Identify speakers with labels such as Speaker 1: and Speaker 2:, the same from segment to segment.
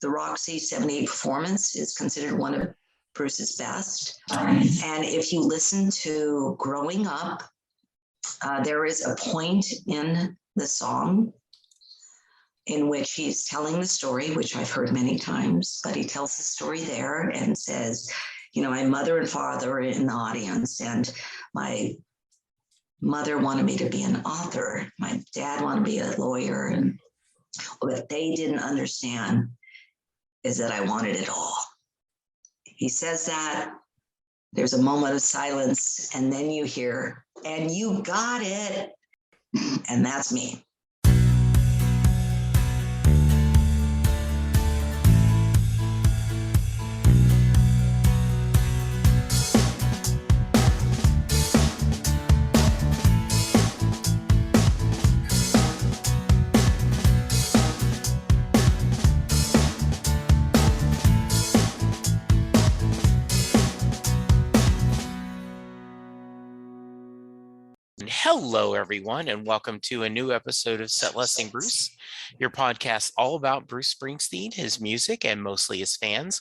Speaker 1: the Roxy 78 performance is considered one of Bruce's best. And if you listen to Growing Up, there is a point in the song in which he's telling the story, which I've heard many times, but he tells the story there and says, my mother and father are in the audience, and my mother wanted me to be an author. My dad wanted to be a lawyer. And what they didn't understand is that I wanted it all. He says that. There's a moment of silence, and then you hear, and you got it. And that's me.
Speaker 2: Hello, everyone, and welcome to a new episode of Set Listing Bruce, your podcast all about Bruce Springsteen, his music, and mostly his fans.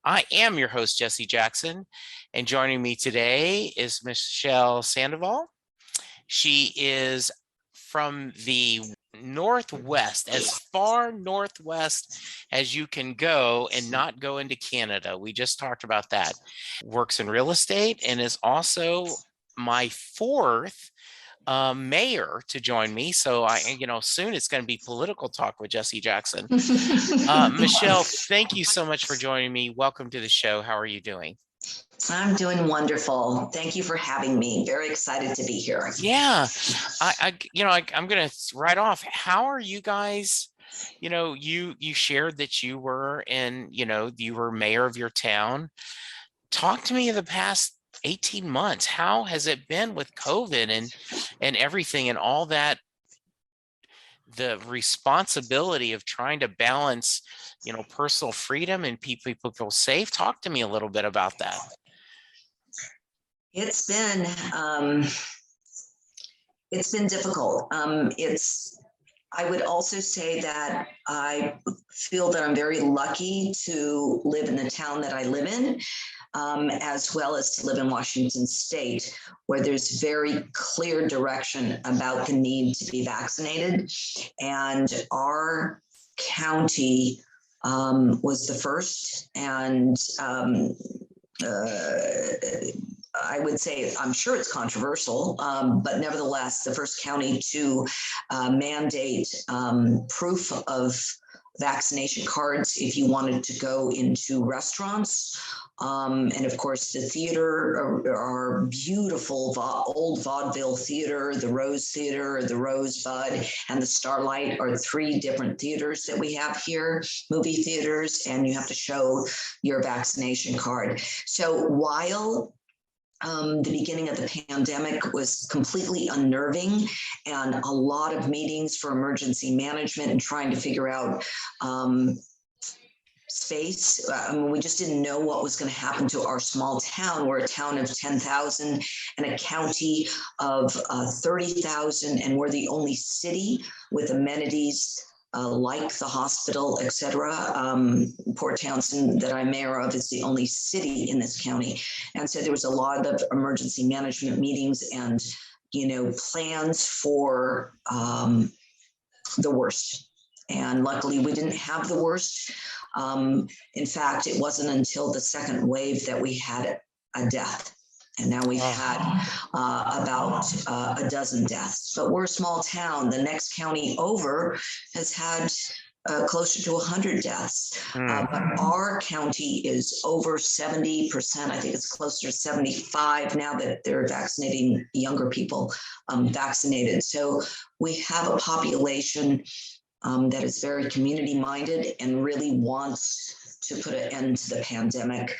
Speaker 2: I am your host, Jesse Jackson, and joining me today is Michelle Sandoval. She is from the Northwest, as far northwest as you can go and not go into Canada. We just talked about that. Works in real estate and is also my fourth mayor to join me. So soon it's going to be political talk with Jesse Jackson. Michelle, thank you so much for joining me. Welcome to the show. How are you doing?
Speaker 1: I'm doing wonderful. Thank you for having me. Very excited to be here.
Speaker 2: Yeah, I'm going to right off. How are you guys? You shared that you were you were mayor of your town. Talk to me of the past 18 months. How has it been with COVID and everything and all that, the responsibility of trying to balance, personal freedom and people safe? Talk to me a little bit about that.
Speaker 1: It's been difficult. I would also say that I feel that I'm very lucky to live in the town that I live in. As well as to live in Washington State, where there's very clear direction about the need to be vaccinated. And our county was the first. And I would say, I'm sure it's controversial, but nevertheless, the first county to mandate proof of vaccination cards if you wanted to go into restaurants. And of course, the theater, our beautiful old vaudeville theater, the Rose Theater, the Rosebud, and the Starlight are three different theaters that we have here, movie theaters, and you have to show your vaccination card. So while the beginning of the pandemic was completely unnerving, and a lot of meetings for emergency management and trying to figure out space. We just didn't know what was going to happen to our small town. We're a town of 10,000 and a county of 30,000, and we're the only city with amenities like the hospital, etc. Port Townsend, that I'm mayor of, is the only city in this county. And so there was a lot of emergency management meetings and, plans for the worst. And luckily, we didn't have the worst. In fact, it wasn't until the second wave that we had a death. And now we've had about a dozen deaths. But we're a small town. The next county over has had closer to 100 deaths. But our county is over 70%. I think it's closer to 75 now that they're vaccinating younger people vaccinated. So we have a population that is very community-minded and really wants to put an end to the pandemic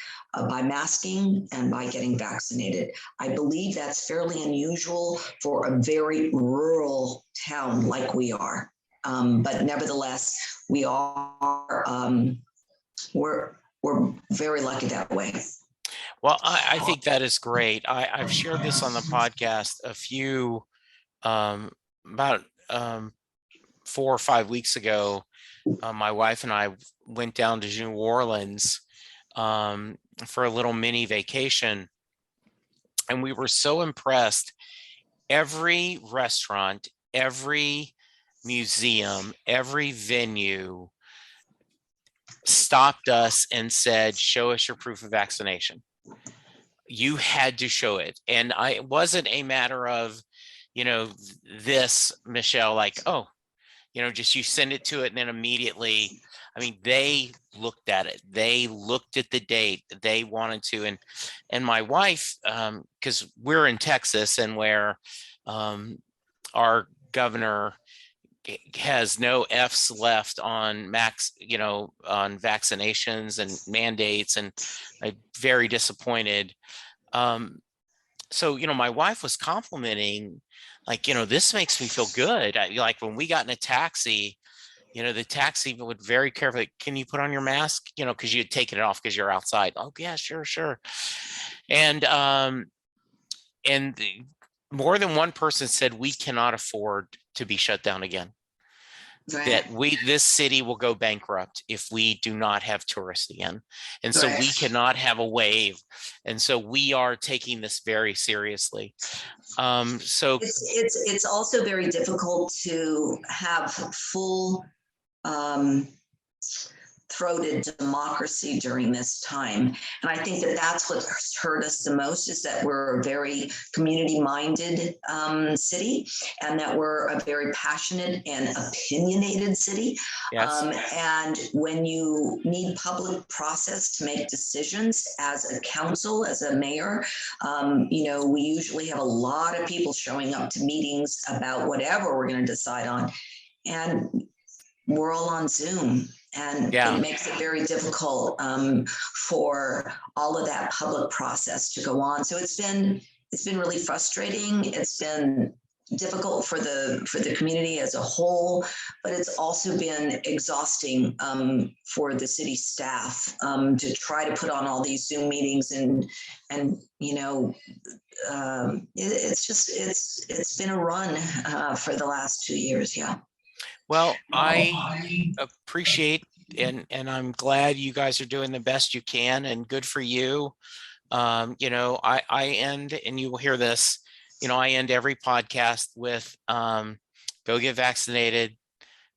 Speaker 1: by masking and by getting vaccinated. I believe that's fairly unusual for a very rural town like we are. But nevertheless, we are, we're very lucky that way.
Speaker 2: Well, I think that is great. I've shared this on the podcast a few, about 4 or 5 weeks ago, my wife and I went down to New Orleans for a little mini vacation, and we were so impressed. Every restaurant, every museum, every venue stopped us and said, "Show us your proof of vaccination." You had to show it. And it wasn't a matter of, this, Michelle, like, oh, just you send it to it and then immediately, I mean, they looked at it. They looked at the date. They wanted to. And my wife, because we're in Texas, and where our governor has no F's left on on vaccinations and mandates, and I'm very disappointed. So, my wife was complimenting, like, this makes me feel good. Like when we got in a taxi, the taxi would very carefully, can you put on your mask? Because you had taken it off because you're outside. Oh yeah, sure, sure. And more than one person said we cannot afford to be shut down again.
Speaker 1: Right.
Speaker 2: That this city will go bankrupt if we do not have tourists again. And so we cannot have a wave. And so we are taking this very seriously. So
Speaker 1: it's also very difficult to have full throated democracy during this time. And I think that that's what hurt us the most, is that we're a very community-minded city, and that we're a very passionate and opinionated city.
Speaker 2: yes.
Speaker 1: And when you need public process to make decisions as a council, as a mayor, we usually have a lot of people showing up to meetings about whatever we're going to decide on. And we're all on Zoom, and it makes it very difficult for all of that public process to go on. So it's been really frustrating. It's been difficult for the community as a whole, but it's also been exhausting for the city staff to try to put on all these Zoom meetings, and it's been a run for the last 2 years. Yeah.
Speaker 2: Well, I appreciate and I'm glad you guys are doing the best you can, and good for you. I end, and you will hear this, I end every podcast with go get vaccinated,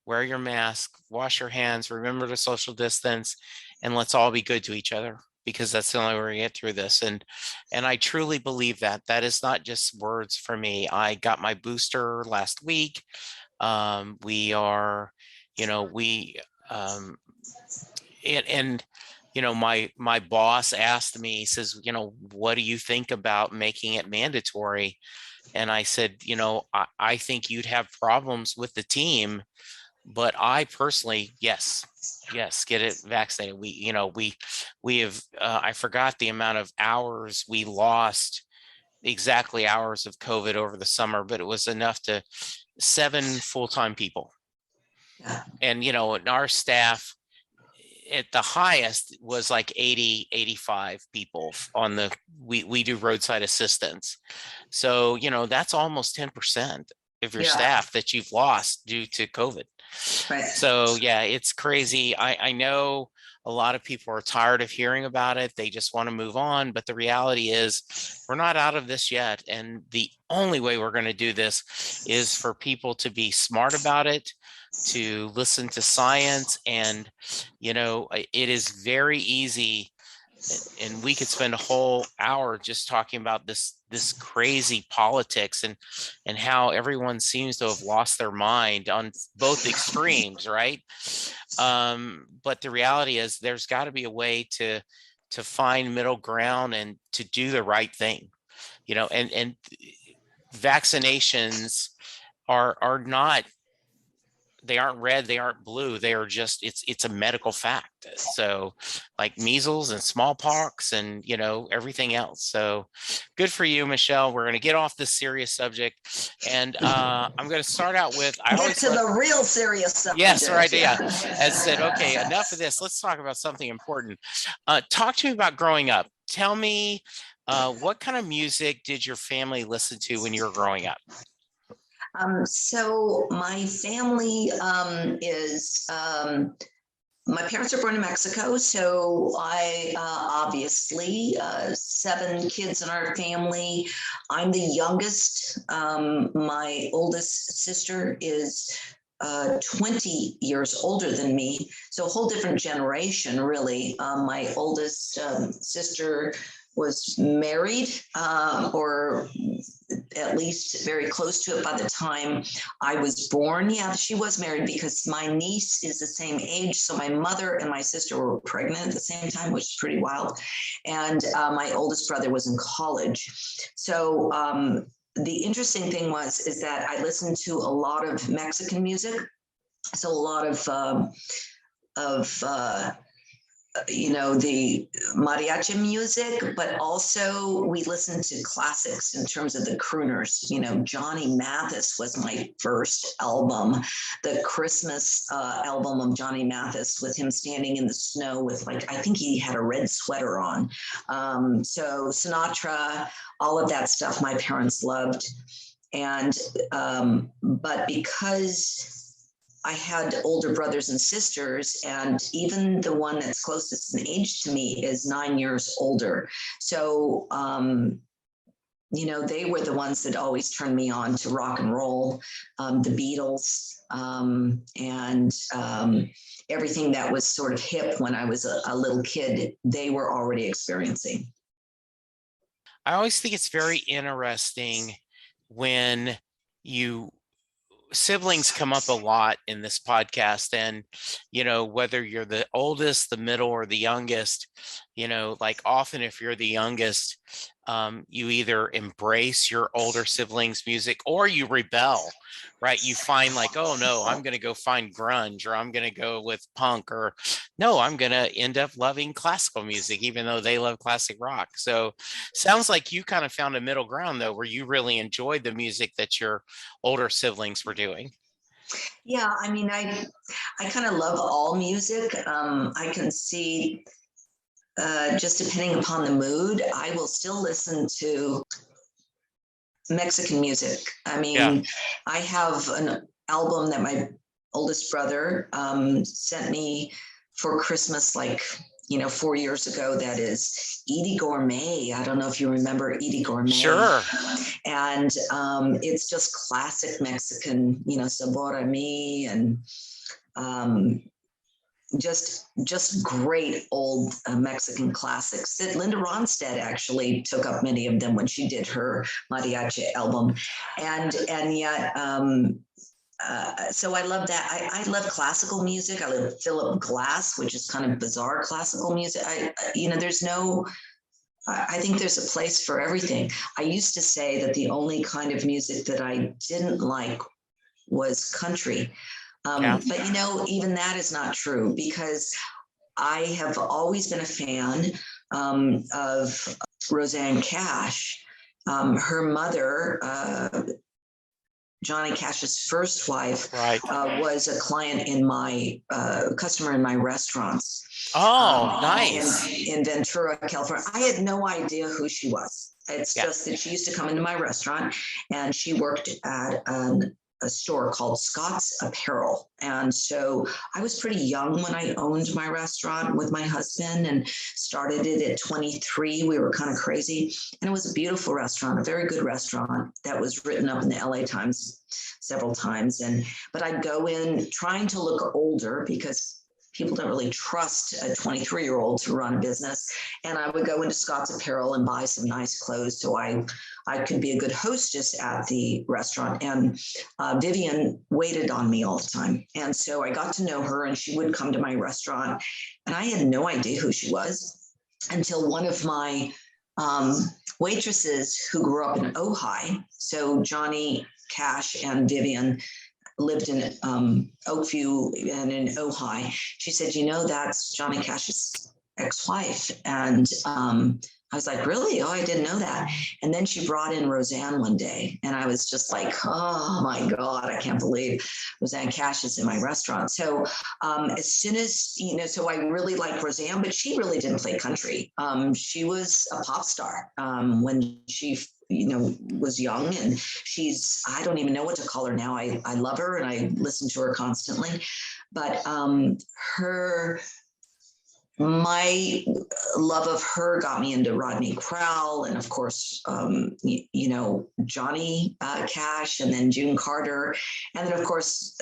Speaker 2: wear your mask, wash your hands, remember to social distance, and let's all be good to each other, because that's the only way we're gonna get through this. And I truly believe that. That is not just words for me. I got my booster last week. We are, my boss asked me, he says, what do you think about making it mandatory? And I said, I think you'd have problems with the team, but I personally, yes, get it vaccinated. We have, I forgot the amount of hours we lost, exactly hours of COVID over the summer, but it was enough to 7 full-time people.
Speaker 1: Yeah.
Speaker 2: And, our staff at the highest was like 80, 85 people on we do roadside assistance. So, that's almost 10% of your staff that you've lost due to COVID. Right. So yeah, it's crazy. I know a lot of people are tired of hearing about it. They just want to move on. But the reality is we're not out of this yet. And the only way we're going to do this is for people to be smart about it, to listen to science. And, it is very easy. And we could spend a whole hour just talking about this crazy politics and how everyone seems to have lost their mind on both extremes, right? But the reality is there's got to be a way to find middle ground and to do the right thing, and vaccinations are not, they aren't red, they aren't blue, they are just, it's a medical fact. So like measles and smallpox and everything else. So good for you, Michelle. We're going to get off this serious subject, and I'm going to start out with
Speaker 1: the real serious subject.
Speaker 2: Yes, right. Yeah. As said, okay, enough of this. Let's talk about something important. Talk to me about growing up. Tell me, what kind of music did your family listen to when you were growing up?
Speaker 1: So my family is my parents are born in Mexico, so I obviously 7 kids in our family. I'm the youngest. My oldest sister is 20 years older than me, so a whole different generation, really. My oldest sister was married, or at least very close to it by the time I was born. Yeah, she was married because my niece is the same age. So my mother and my sister were pregnant at the same time, which is pretty wild. And my oldest brother was in college. So the interesting thing is that I listened to a lot of Mexican music. So a lot of the mariachi music, but also we listened to classics in terms of the crooners. Johnny Mathis was my first album, the Christmas album of Johnny Mathis, with him standing in the snow with, like, I think he had a red sweater on. So Sinatra, all of that stuff my parents loved. And but because I had older brothers and sisters, and even the one that's closest in age to me is 9 years older. So, they were the ones that always turned me on to rock and roll, the Beatles, and everything that was sort of hip when I was a little kid, they were already experiencing.
Speaker 2: I always think it's very interesting when siblings come up a lot in this podcast, and whether you're the oldest, the middle, or the youngest, like often if you're the youngest, you either embrace your older siblings' music or you rebel, right? You find like, oh no, I'm going to go find grunge, or I'm going to go with punk, or no, I'm going to end up loving classical music, even though they love classic rock. So sounds like you kind of found a middle ground though, where you really enjoyed the music that your older siblings were doing.
Speaker 1: Yeah, I mean, I kind of love all music. I can see, just depending upon the mood, I will still listen to Mexican music. I
Speaker 2: Yeah.
Speaker 1: mean, I have an album that my oldest brother sent me for Christmas, like, 4 years ago. That is Edie Gourmet. I don't know if you remember Edie Gourmet.
Speaker 2: Sure.
Speaker 1: And it's just classic Mexican, Sabor a mi, and just great old Mexican classics that Linda Ronstadt actually took up many of them when she did her mariachi album. And yet, so I love that. I love classical music. I love Philip Glass, which is kind of bizarre classical music. I think there's a place for everything. I used to say that the only kind of music that I didn't like was country.
Speaker 2: Yeah.
Speaker 1: But even that is not true, because I have always been a fan of Rosanne Cash. Her mother, Johnny Cash's first wife,
Speaker 2: Right.
Speaker 1: was a customer in my restaurants.
Speaker 2: Oh, nice.
Speaker 1: In Ventura, California. I had no idea who she was. It's
Speaker 2: Yeah.
Speaker 1: just that she used to come into my restaurant, and she worked at a store called Scott's Apparel. And so I was pretty young when I owned my restaurant with my husband, and started it at 23. We were kind of crazy. And it was a beautiful restaurant, a very good restaurant that was written up in the LA Times several times. But I'd go in trying to look older, because people don't really trust a 23-year-old to run a business. And I would go into Scott's Apparel and buy some nice clothes so I could be a good hostess at the restaurant. And Vivian waited on me all the time. And so I got to know her, and she would come to my restaurant, and I had no idea who she was until one of my waitresses who grew up in Ojai. So Johnny Cash and Vivian lived in Oakview and in Ojai. She said, that's Johnny Cash's ex-wife. And I was like, really? Oh, I didn't know that. And then she brought in Rosanne one day, and I was just like, oh my God, I can't believe Rosanne Cash is in my restaurant. So as soon as, so I really liked Rosanne, but she really didn't play country. She was a pop star when she was young, and I don't even know what to call her now. I love her and I listen to her constantly, but my love of her got me into Rodney Crowell, and of course, Johnny Cash, and then June Carter, and then of course,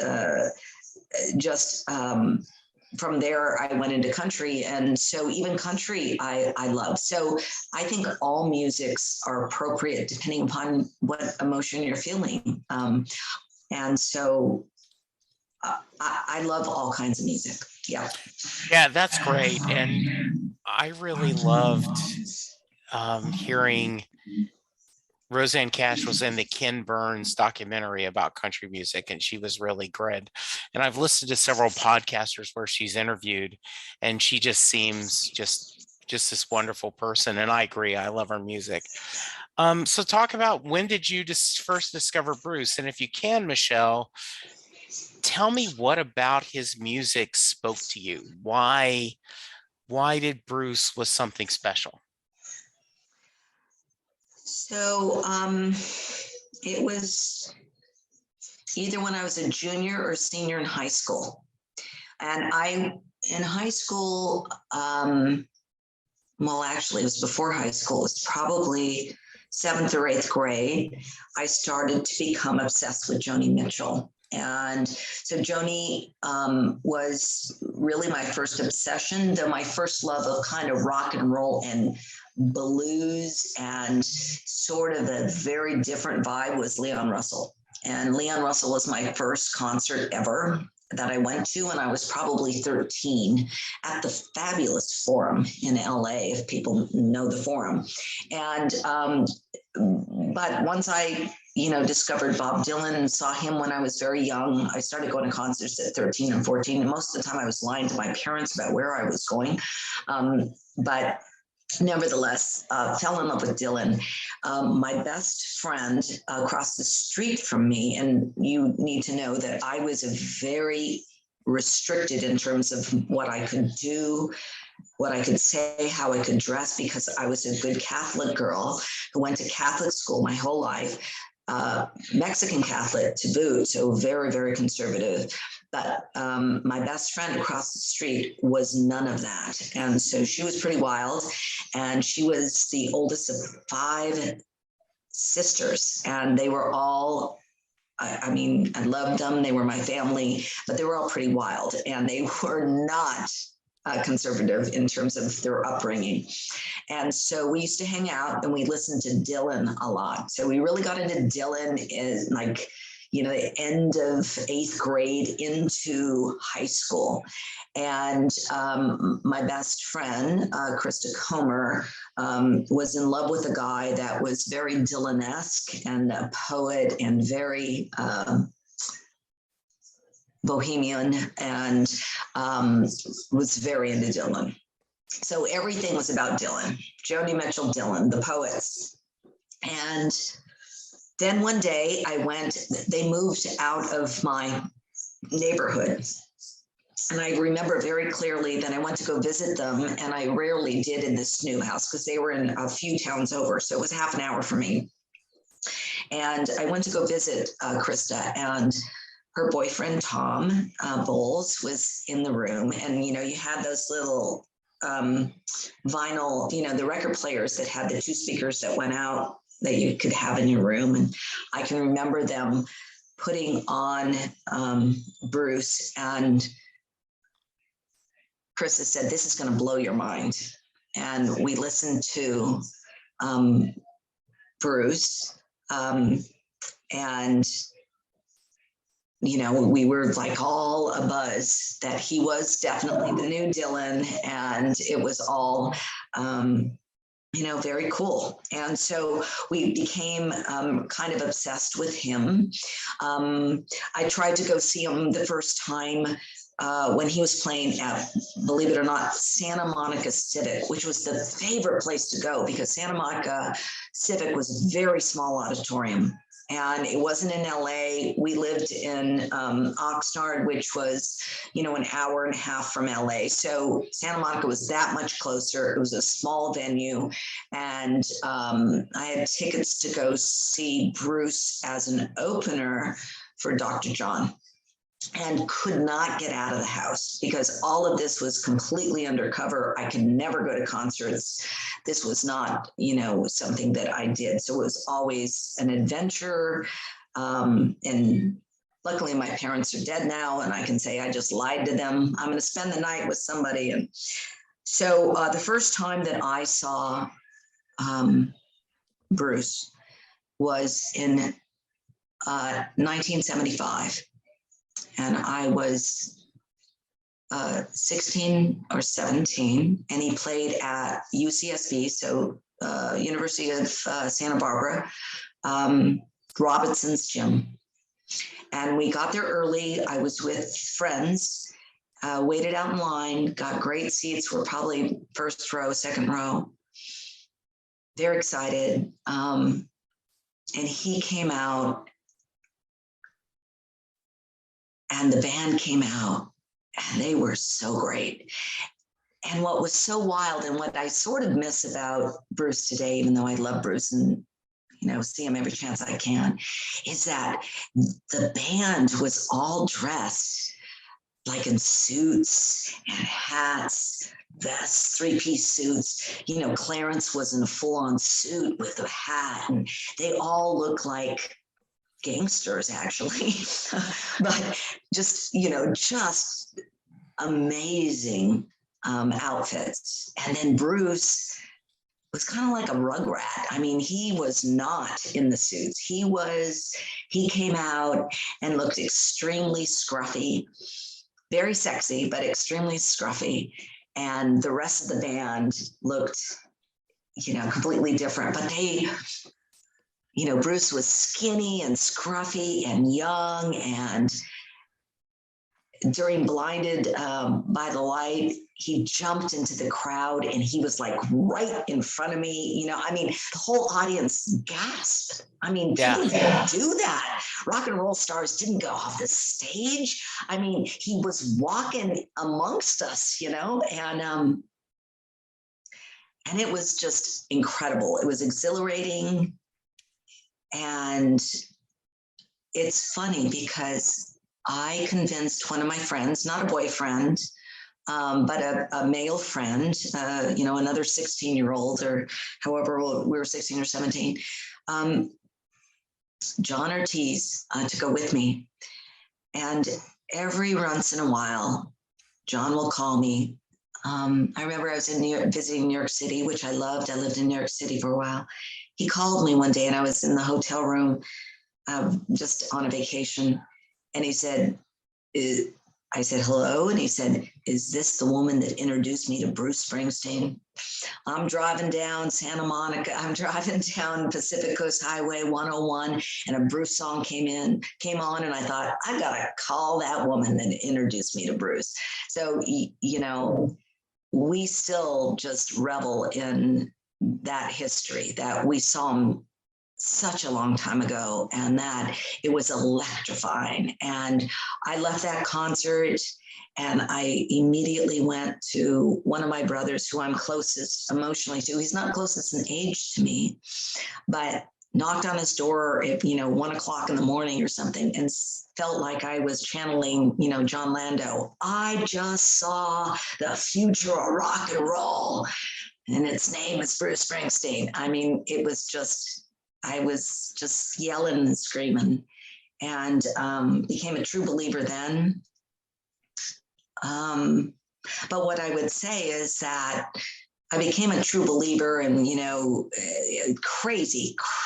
Speaker 1: from there, I went into country. And so even country, I love. So I think all musics are appropriate depending upon what emotion you're feeling. And so I love all kinds of music. Yeah.
Speaker 2: Yeah, that's great. And I really loved hearing Roseanne Cash was in the Ken Burns documentary about country music, and she was really good. And I've listened to several podcasters where she's interviewed, and she just seems just this wonderful person. And I agree, I love her music. So talk about, when did you first discover Bruce? And if you can, Michelle, tell me what about his music spoke to you? Why did Bruce was something special?
Speaker 1: So it was either when I was a junior or senior in high school. And in high school, well, actually, it was before high school. It was probably 7th or 8th grade. I started to become obsessed with Joni Mitchell. And so Joni was really my first obsession, though my first love of kind of rock and roll and blues and sort of a very different vibe was Leon Russell. And Leon Russell was my first concert ever that I went to when I was probably 13 at the fabulous Forum in LA, if people know the Forum. And but once I discovered Bob Dylan and saw him when I was very young, I started going to concerts at 13 and 14. And most of the time I was lying to my parents about where I was going. But nevertheless, fell in love with Dylan. My best friend across the street from me, and you need to know that I was very restricted in terms of what I could do, what I could say, how I could dress, because I was a good Catholic girl who went to Catholic school my whole life, Mexican Catholic to boot, so very, very conservative. But my best friend across the street was none of that. And so she was pretty wild. And she was the oldest of 5 sisters. And they were all, I mean, I loved them. They were my family, but they were all pretty wild. And they were not conservative in terms of their upbringing. And so we used to hang out and we listened to Dylan a lot. So we really got into Dylan in like, the end of 8th grade into high school. And my best friend, Krista Comer, was in love with a guy that was very Dylan-esque and a poet and very bohemian, and was very into Dylan. So everything was about Dylan, Joni Mitchell, Dylan, the poets. And then one day they moved out of my neighborhood. And I remember very clearly that I went to go visit them, and I rarely did in this new house because they were in a few towns over. So it was half an hour for me. And I went to go visit Krista, and her boyfriend, Tom Bowles, was in the room. And, you had those little vinyl, the record players that had the 2 speakers that went out that you could have in your room. And I can remember them putting on Bruce, and Krista said, "This is going to blow your mind." And we listened to Bruce, and we were like all abuzz that he was definitely the new Dylan, and it was all very cool. And so we became kind of obsessed with him. I tried to go see him the first time when he was playing at, believe it or not, Santa Monica Civic, which was the favorite place to go because Santa Monica Civic was a very small auditorium. And it wasn't in LA. We lived in Oxnard, which was, an hour and a half from LA. So Santa Monica was that much closer. It was a small venue. And I had tickets to go see Bruce as an opener for Dr. John, and could not get out of the house because all of this was completely undercover. I could never go to concerts. This was not, something that I did. So it was always an adventure. And luckily my parents are dead now, and I can say I just lied to them. I'm going to spend the night with somebody. And so the first time that I saw Bruce was in 1975. And I was 16 or 17, and he played at UCSB, so University of Santa Barbara, Robinson's gym. And we got there early. I was with friends, waited out in line, got great seats. We're probably first row, second row. Very excited. And he came out, and the band came out, and they were so great. And what was so wild, and what I sort of miss about Bruce today, even though I love Bruce and see him every chance I can, is that the band was all dressed like in suits and hats, vests, three-piece suits. Clarence was in a full-on suit with a hat, and they all look like gangsters, actually. But just amazing outfits. And then Bruce was kind of like a rugrat. I mean, he was not in the suits. He came out and looked extremely scruffy, very sexy, but extremely scruffy. And the rest of the band looked, completely different. But they, Bruce was skinny and scruffy and young, and during Blinded by the Light, he jumped into the crowd, and he was like right in front of me. The whole audience gasped. People didn't do that. Rock and roll stars didn't go off the stage. He was walking amongst us, and it was just incredible. It was exhilarating. And it's funny because I convinced one of my friends, not a boyfriend, but a male friend, another 16-year-old, or however old, we were 16 or 17, John Ortiz, to go with me. And every once in a while, John will call me. I remember I was in visiting New York City, which I loved. I lived in New York City for a while. He called me one day, and I was in the hotel room just on a vacation. And he said, I said, hello. And he said, is this the woman that introduced me to Bruce Springsteen? I'm driving down Santa Monica. I'm driving down Pacific Coast Highway 101, and a Bruce song came on. And I thought, I got to call that woman that introduced me to Bruce. So, we still just revel in that history, that we saw him such a long time ago, and that it was electrifying. And I left that concert, and I immediately went to one of my brothers, who I'm closest emotionally to. He's not closest in age to me, but knocked on his door at 1 o'clock in the morning or something, and felt like I was channeling John Lando. I just saw the future of rock and roll, and its name is Bruce Springsteen. It was just, I was just yelling and screaming, and became a true believer then. But what I would say is that I became a true believer, and,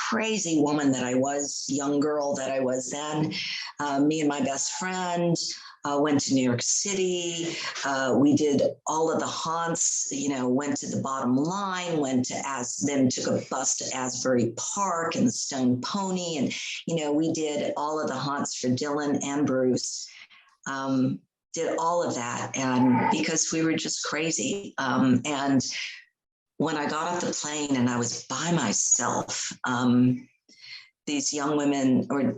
Speaker 1: crazy woman that I was, young girl that I was then. Me and my best friend went to New York City. We did all of the haunts, went to the Bottom Line, then took a bus to Asbury Park and the Stone Pony. And, we did all of the haunts for Dylan and Bruce. Did all of that, and because we were just crazy. And when I got off the plane and I was by myself, these young women, or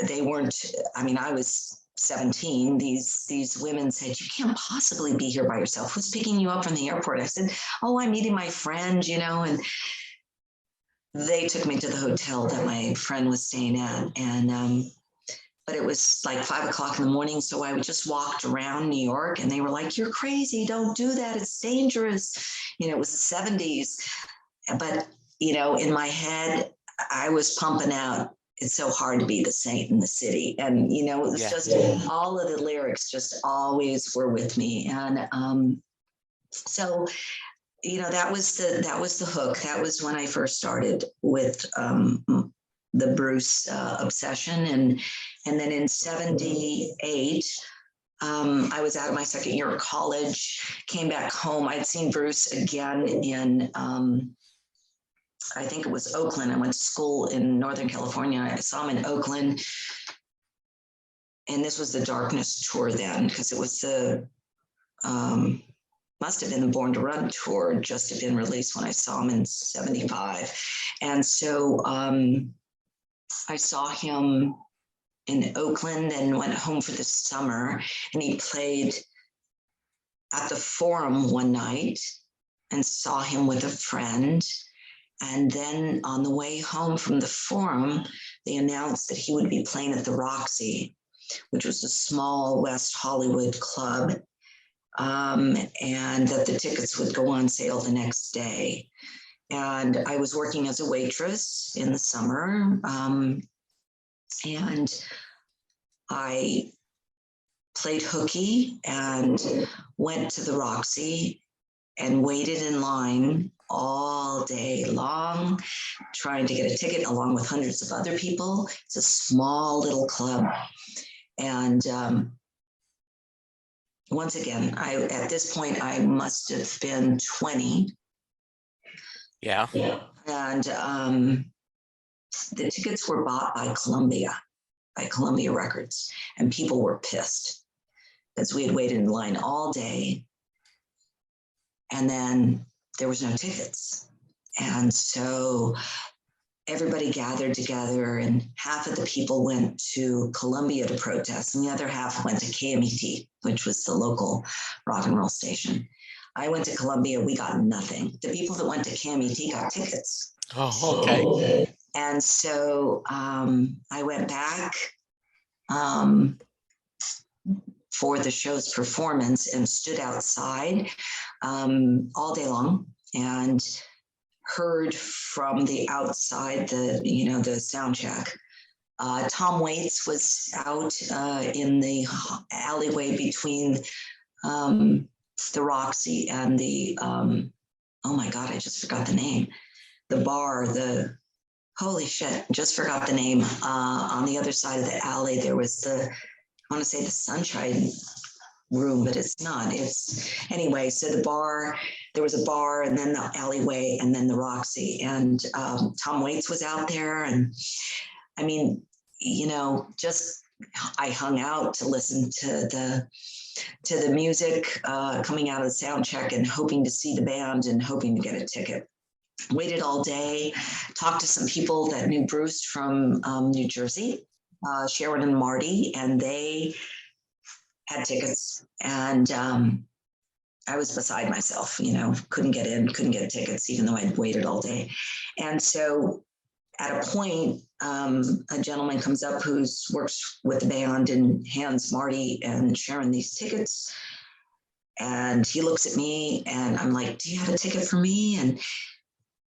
Speaker 1: they weren't, I mean, I was 17, these women said, "You can't possibly be here by yourself. Who's picking you up from the airport?" I said, "Oh, I'm meeting my friend, and they took me to the hotel that my friend was staying at. And but it was like 5 o'clock in the morning. So I just walked around New York and they were like, "You're crazy. Don't do that. It's dangerous." It was the 70s. But, in my head, I was pumping out, "It's so hard to be the saint in the city." And, it was just all of the lyrics just always were with me. And so, that was the hook. That was when I first started with the Bruce obsession. And then in 78, I was out of my second year of college, came back home. I'd seen Bruce again in, I think it was Oakland. I went to school in Northern California. I saw him in Oakland. And this was the Darkness tour then, because it was the, must have been the Born to Run tour, just had been released when I saw him in 75. And so I saw him in Oakland and went home for the summer, and he played at the Forum one night and saw him with a friend. And then on the way home from the Forum, they announced that he would be playing at the Roxy, which was a small West Hollywood club, and that the tickets would go on sale the next day. And I was working as a waitress in the summer, and I played hooky and went to the Roxy and waited in line all day long, trying to get a ticket along with hundreds of other people. It's a small little club. And once again, at this point, I must have been 20.
Speaker 2: Yeah.
Speaker 1: And the tickets were bought by Columbia Records, and people were pissed because we had waited in line all day, and then there was no tickets. And so everybody gathered together, and half of the people went to Columbia to protest, and the other half went to KMET, which was the local rock and roll station. I went to Columbia, we got nothing. The people that went to KMET got tickets.
Speaker 2: Oh, okay.
Speaker 1: And so I went back for the show's performance and stood outside all day long and heard from the outside the sound check. Tom Waits was out in the alleyway between the Roxy and the oh my God, I just forgot the name. The bar, holy shit, just forgot the name. On the other side of the alley, there was I want to say the Sunshine Room, but it's not. Anyway, so there was a bar, and then the alleyway, and then the Roxy. And Tom Waits was out there. And I mean, I hung out to listen to the music coming out of the sound check and hoping to see the band and hoping to get a ticket. Waited all day, talked to some people that knew Bruce from New Jersey, Sharon and Marty, and they had tickets. And I was beside myself, couldn't get in, couldn't get tickets, even though I'd waited all day. And so at a point, a gentleman comes up who works with the band and hands Marty and Sharon these tickets. And he looks at me and I'm like, "Do you have a ticket for me?" And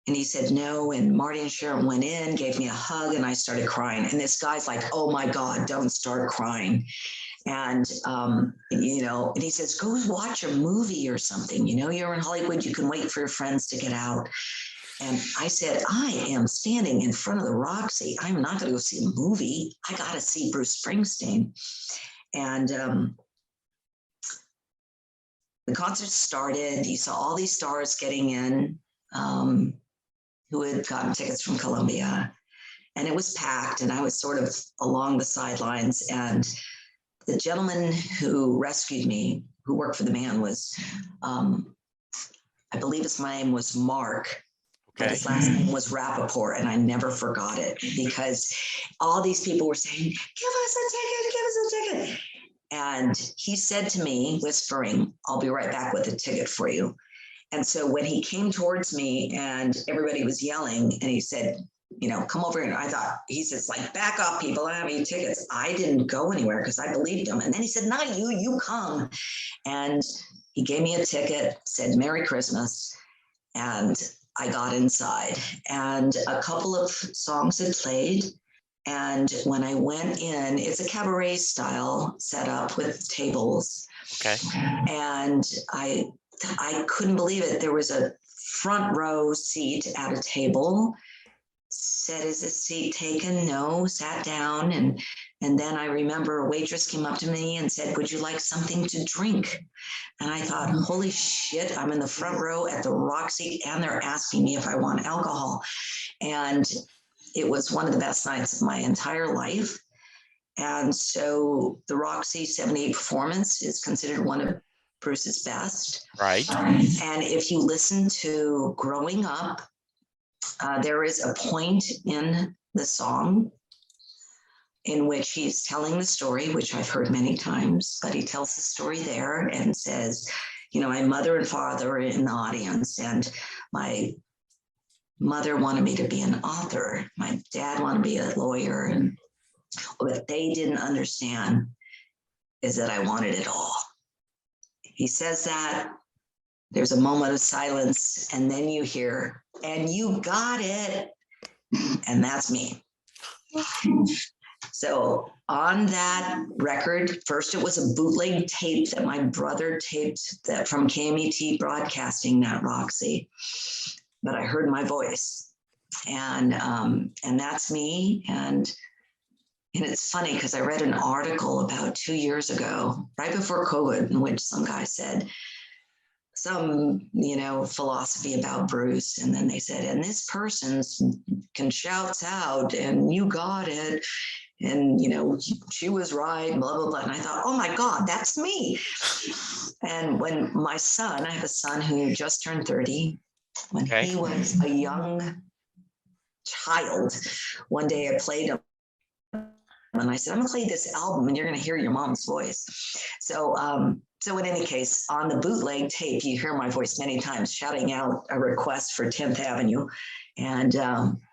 Speaker 1: he said no. And Marty and Sharon went in, gave me a hug, and I started crying. And this guy's like, "Oh my God, don't start crying." And, and he says, "Go watch a movie or something. You're in Hollywood, you can wait for your friends to get out." And I said, "I am standing in front of the Roxy. I'm not going to go see a movie. I got to see Bruce Springsteen." And the concert started. You saw all these stars getting in who had gotten tickets from Columbia. And it was packed, and I was sort of along the sidelines. And the gentleman who rescued me, who worked for the band, was, I believe his name was Mark. but
Speaker 2: Okay.
Speaker 1: his last name was Rappaport, and I never forgot it because all these people were saying, give us a ticket, give us a ticket. And he said to me, whispering, I'll be right back with a ticket for you. And so when he came towards me and everybody was yelling, and he said, come over here. And I thought, he says, like, back off, people. I don't have any tickets. I didn't go anywhere because I believed him. And then he said, not you, you come. And he gave me a ticket, said, Merry Christmas. And I got inside. And a couple of songs had played. And when I went in, it's a cabaret style setup with tables.
Speaker 2: Okay.
Speaker 1: And I couldn't believe it. There was a front row seat at a table. Said, is this seat taken? No, sat down. And then I remember a waitress came up to me and said, would you like something to drink? And I thought, holy shit, I'm in the front row at the Roxy and they're asking me if I want alcohol. And it was one of the best nights of my entire life. And so the Roxy 78 performance is considered one of Bruce's best.
Speaker 2: Right.
Speaker 1: And if you listen to Growing Up, there is a point in the song in which he's telling the story, which I've heard many times, but he tells the story there and says, my mother and father are in the audience, and my mother wanted me to be an author. My dad wanted to be a lawyer. And what they didn't understand is that I wanted it all. He says that. There's a moment of silence, and then you hear, and you got it. And that's me. So on that record, first it was a bootleg tape that my brother taped that from KMET Broadcasting, not Roxy, but I heard my voice, and that's me. And it's funny because I read an article about 2 years ago, right before COVID, in which some guy said some, philosophy about Bruce. And then they said, and this person can shouts out, and you got it. And, she was right, blah, blah, blah. And I thought, oh my God, that's me. And when my son, I have a son who just turned 30, when he was a young child, one day I played him. And I said, I'm going to play this album and you're going to hear your mom's voice. So in any case, on the bootleg tape, you hear my voice many times shouting out a request for 10th Avenue. And,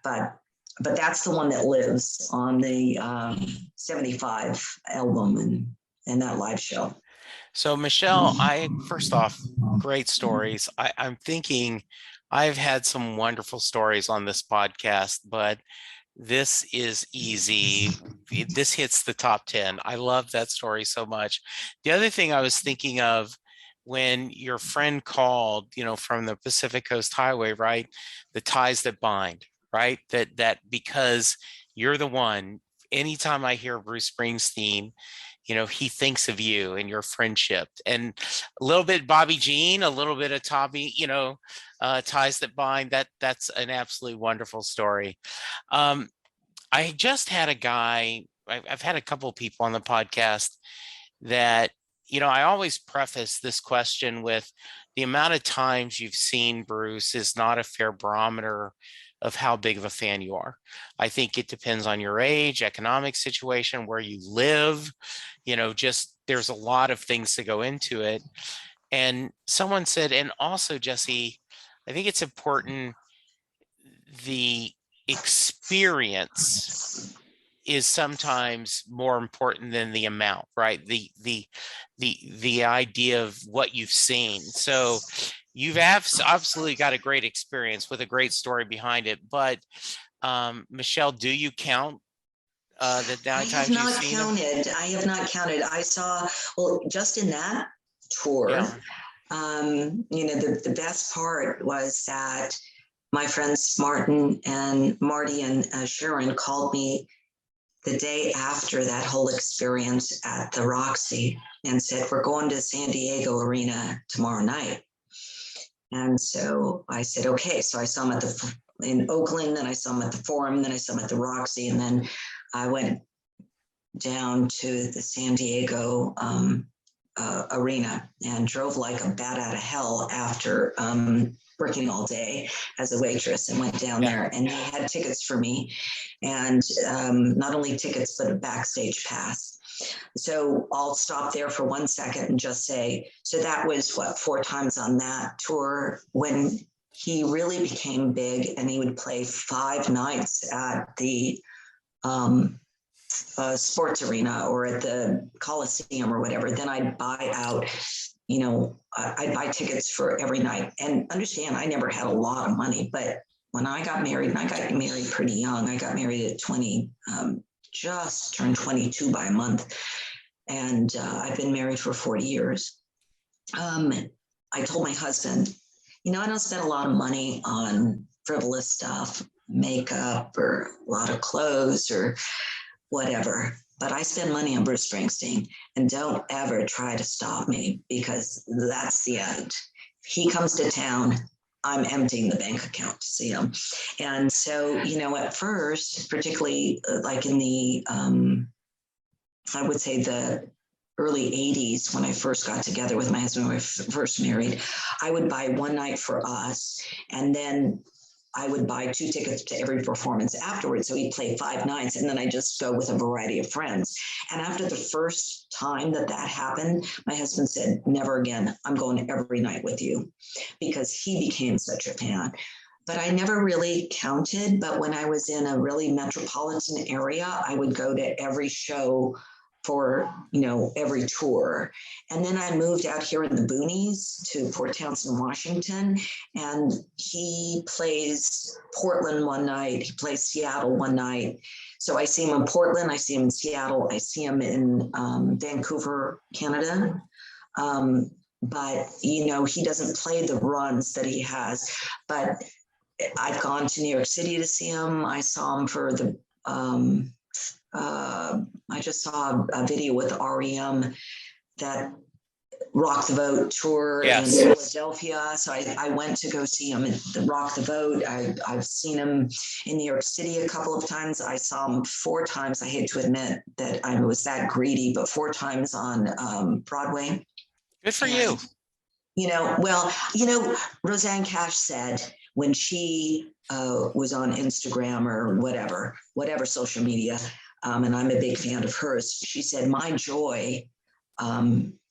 Speaker 1: but that's the one that lives on the 75 album and that live show.
Speaker 2: So Michelle, first off, great stories. I'm thinking I've had some wonderful stories on this podcast, but this is easy. This hits the top 10. I love that story so much. The other thing I was thinking of when your friend called, from the Pacific Coast Highway, right? The ties that bind, right? That because you're the one, anytime I hear Bruce Springsteen, he thinks of you and your friendship, and a little bit Bobby Jean, a little bit of Tommy, ties that bind. That's an absolutely wonderful story. I just had a guy, I've had a couple of people on the podcast that, I always preface this question with the amount of times you've seen Bruce is not a fair barometer of how big of a fan you are. I think it depends on your age, economic situation, where you live, just there's a lot of things to go into it. And someone said, and also, Jesse, I think it's important, the experience is sometimes more important than the amount, right? The idea of what you've seen. So you've absolutely got a great experience with a great story behind it. But Michelle, do you count the times you've seen them?
Speaker 1: I have not counted. I saw, well, just in that tour,
Speaker 2: Yeah.
Speaker 1: The best part was that my friends Marty and Sharon called me the day after that whole experience at the Roxy and said, we're going to San Diego Arena tomorrow night. And so I said, okay. So I saw him in Oakland, then I saw him at the Forum, then I saw him at the Roxy, and then I went down to the San Diego arena and drove like a bat out of hell after working all day as a waitress and went down
Speaker 2: Yeah.
Speaker 1: there, and he had tickets for me, and not only tickets, but a backstage pass. So I'll stop there for 1 second and just say, so that was what, 4 times on that tour when he really became big, and he would play 5 nights at the sports arena or at the Coliseum or whatever. Then I'd buy out, I'd buy tickets for every night. And understand, I never had a lot of money, but when I got married, and I got married pretty young, I got married at 20, just turned 22 by a month. And I've been married for 40 years. I told my husband, I don't spend a lot of money on frivolous stuff, makeup or a lot of clothes or whatever, but I spend money on Bruce Springsteen, and don't ever try to stop me, because that's the end. If he comes to town, I'm emptying the bank account to see him. And so, at first, particularly like in the, I would say the early 80s, when I first got together with my husband, when we first married, I would buy one night for us, and then I would buy 2 tickets to every performance afterwards. So he'd play 5 nights, and then I just go with a variety of friends. And after the first time that happened, my husband said, never again, I'm going every night with you, because he became such a fan. But I never really counted. But when I was in a really metropolitan area, I would go to every show for, every tour. And then I moved out here in the boonies to Port Townsend, Washington, and he plays Portland one night, he plays Seattle one night. So I see him in Portland, I see him in Seattle, I see him in Vancouver, Canada. But, he doesn't play the runs that he has. But I've gone to New York City to see him. I saw him for the, I just saw a video with REM, that Rock the Vote tour in Philadelphia. So I went to go see him at the Rock the Vote. I've seen him in New York City a couple of times. I saw him 4 times. I hate to admit that I was that greedy, but 4 times on Broadway.
Speaker 2: Good for you.
Speaker 1: Roseanne Cash said when she was on Instagram or whatever social media, and I'm a big fan of hers, she said, my joy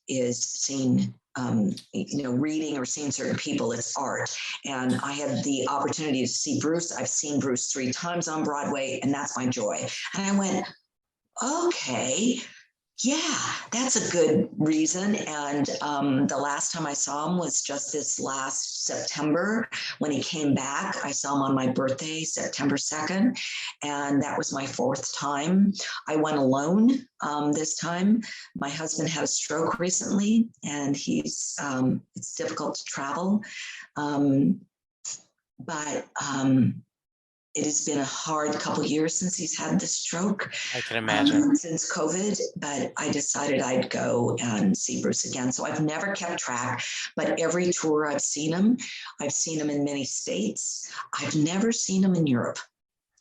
Speaker 1: is seeing, reading or seeing certain people. It's art. And I had the opportunity to see Bruce. I've seen Bruce 3 times on Broadway, and that's my joy. And I went, okay, yeah, that's a good reason. And the last time I saw him was just this last September when he came back. I saw him on my birthday, September 2nd, and that was my 4th time. I went alone this time. My husband had a stroke recently, and it's difficult to travel. But it has been a hard couple of years since he's had the stroke.
Speaker 2: I can imagine.
Speaker 1: Since COVID, but I decided I'd go and see Bruce again. So I've never kept track, but every tour I've seen him in many states. I've never seen him in Europe.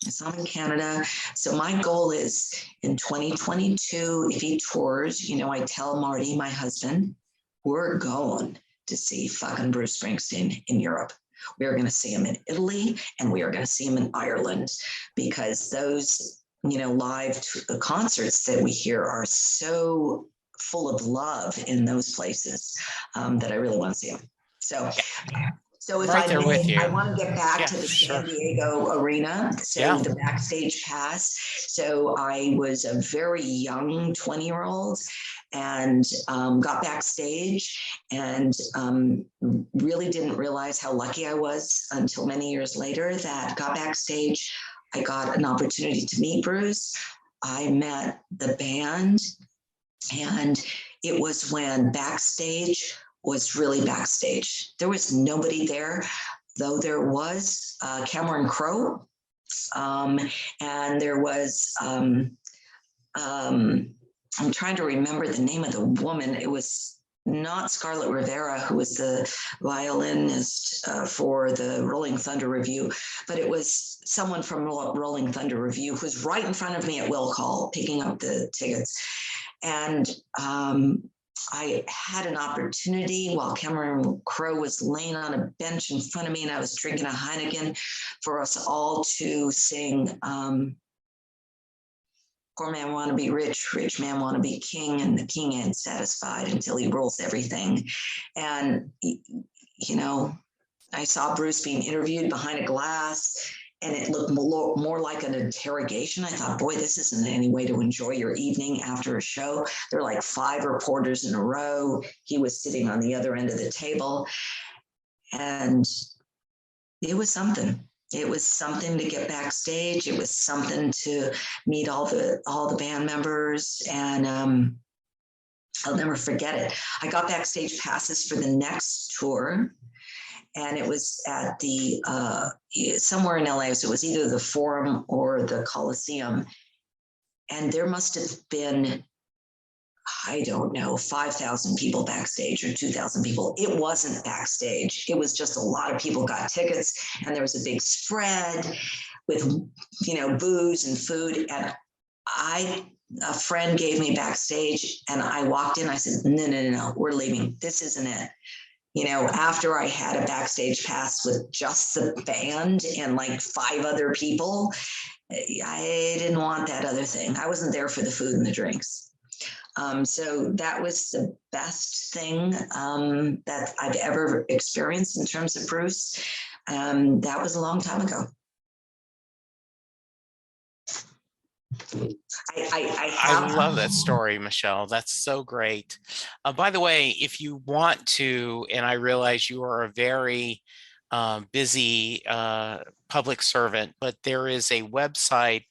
Speaker 1: I saw him in Canada. So my goal is in 2022, if he tours, I tell Marty, my husband, we're going to see fucking Bruce Springsteen in Europe. We are going to see him in Italy, and we are going to see him in Ireland, because those, live concerts that we hear are so full of love in those places that I really want to see him. So if
Speaker 2: Right there with you.
Speaker 1: I want to get back to the San Diego arena. So the backstage pass. So I was a very young 20-year-old and got backstage, and really didn't realize how lucky I was until many years later that got backstage. I got an opportunity to meet Bruce. I met the band, and it was when backstage was really backstage. There was nobody there, though there was Cameron Crowe, and there was, I'm trying to remember the name of the woman. It was not Scarlett Rivera, who was the violinist for the Rolling Thunder Review, but it was someone from Rolling Thunder Review who was right in front of me at will call, picking up the tickets. And I had an opportunity while Cameron Crowe was laying on a bench in front of me and I was drinking a Heineken for us all to sing Poor man want to be rich, rich man want to be king, and the king ain't satisfied until he rules everything. And, you know, I saw Bruce being interviewed behind a glass and it looked more like an interrogation. I thought, boy, this isn't any way to enjoy your evening after a show. There were like 5 reporters in a row. He was sitting on the other end of the table. And it was something. It was something to get backstage. It was something to meet all the band members. And I'll never forget it. I got backstage passes for the next tour. And it was at the somewhere in LA. So it was either the Forum or the Coliseum. And there must have been, I don't know, 5,000 people backstage or 2,000 people. It wasn't backstage. It was just a lot of people got tickets and there was a big spread with, you know, booze and food. And a friend gave me backstage and I walked in, I said, no, we're leaving. This isn't it. You know, after I had a backstage pass with just the band and like 5 other people, I didn't want that other thing. I wasn't there for the food and the drinks. So that was the best thing that I've ever experienced in terms of Bruce. That was a long time ago.
Speaker 2: I love that story, Michelle. That's so great. By the way, if you want to, and I realize you are a very busy public servant, but there is a website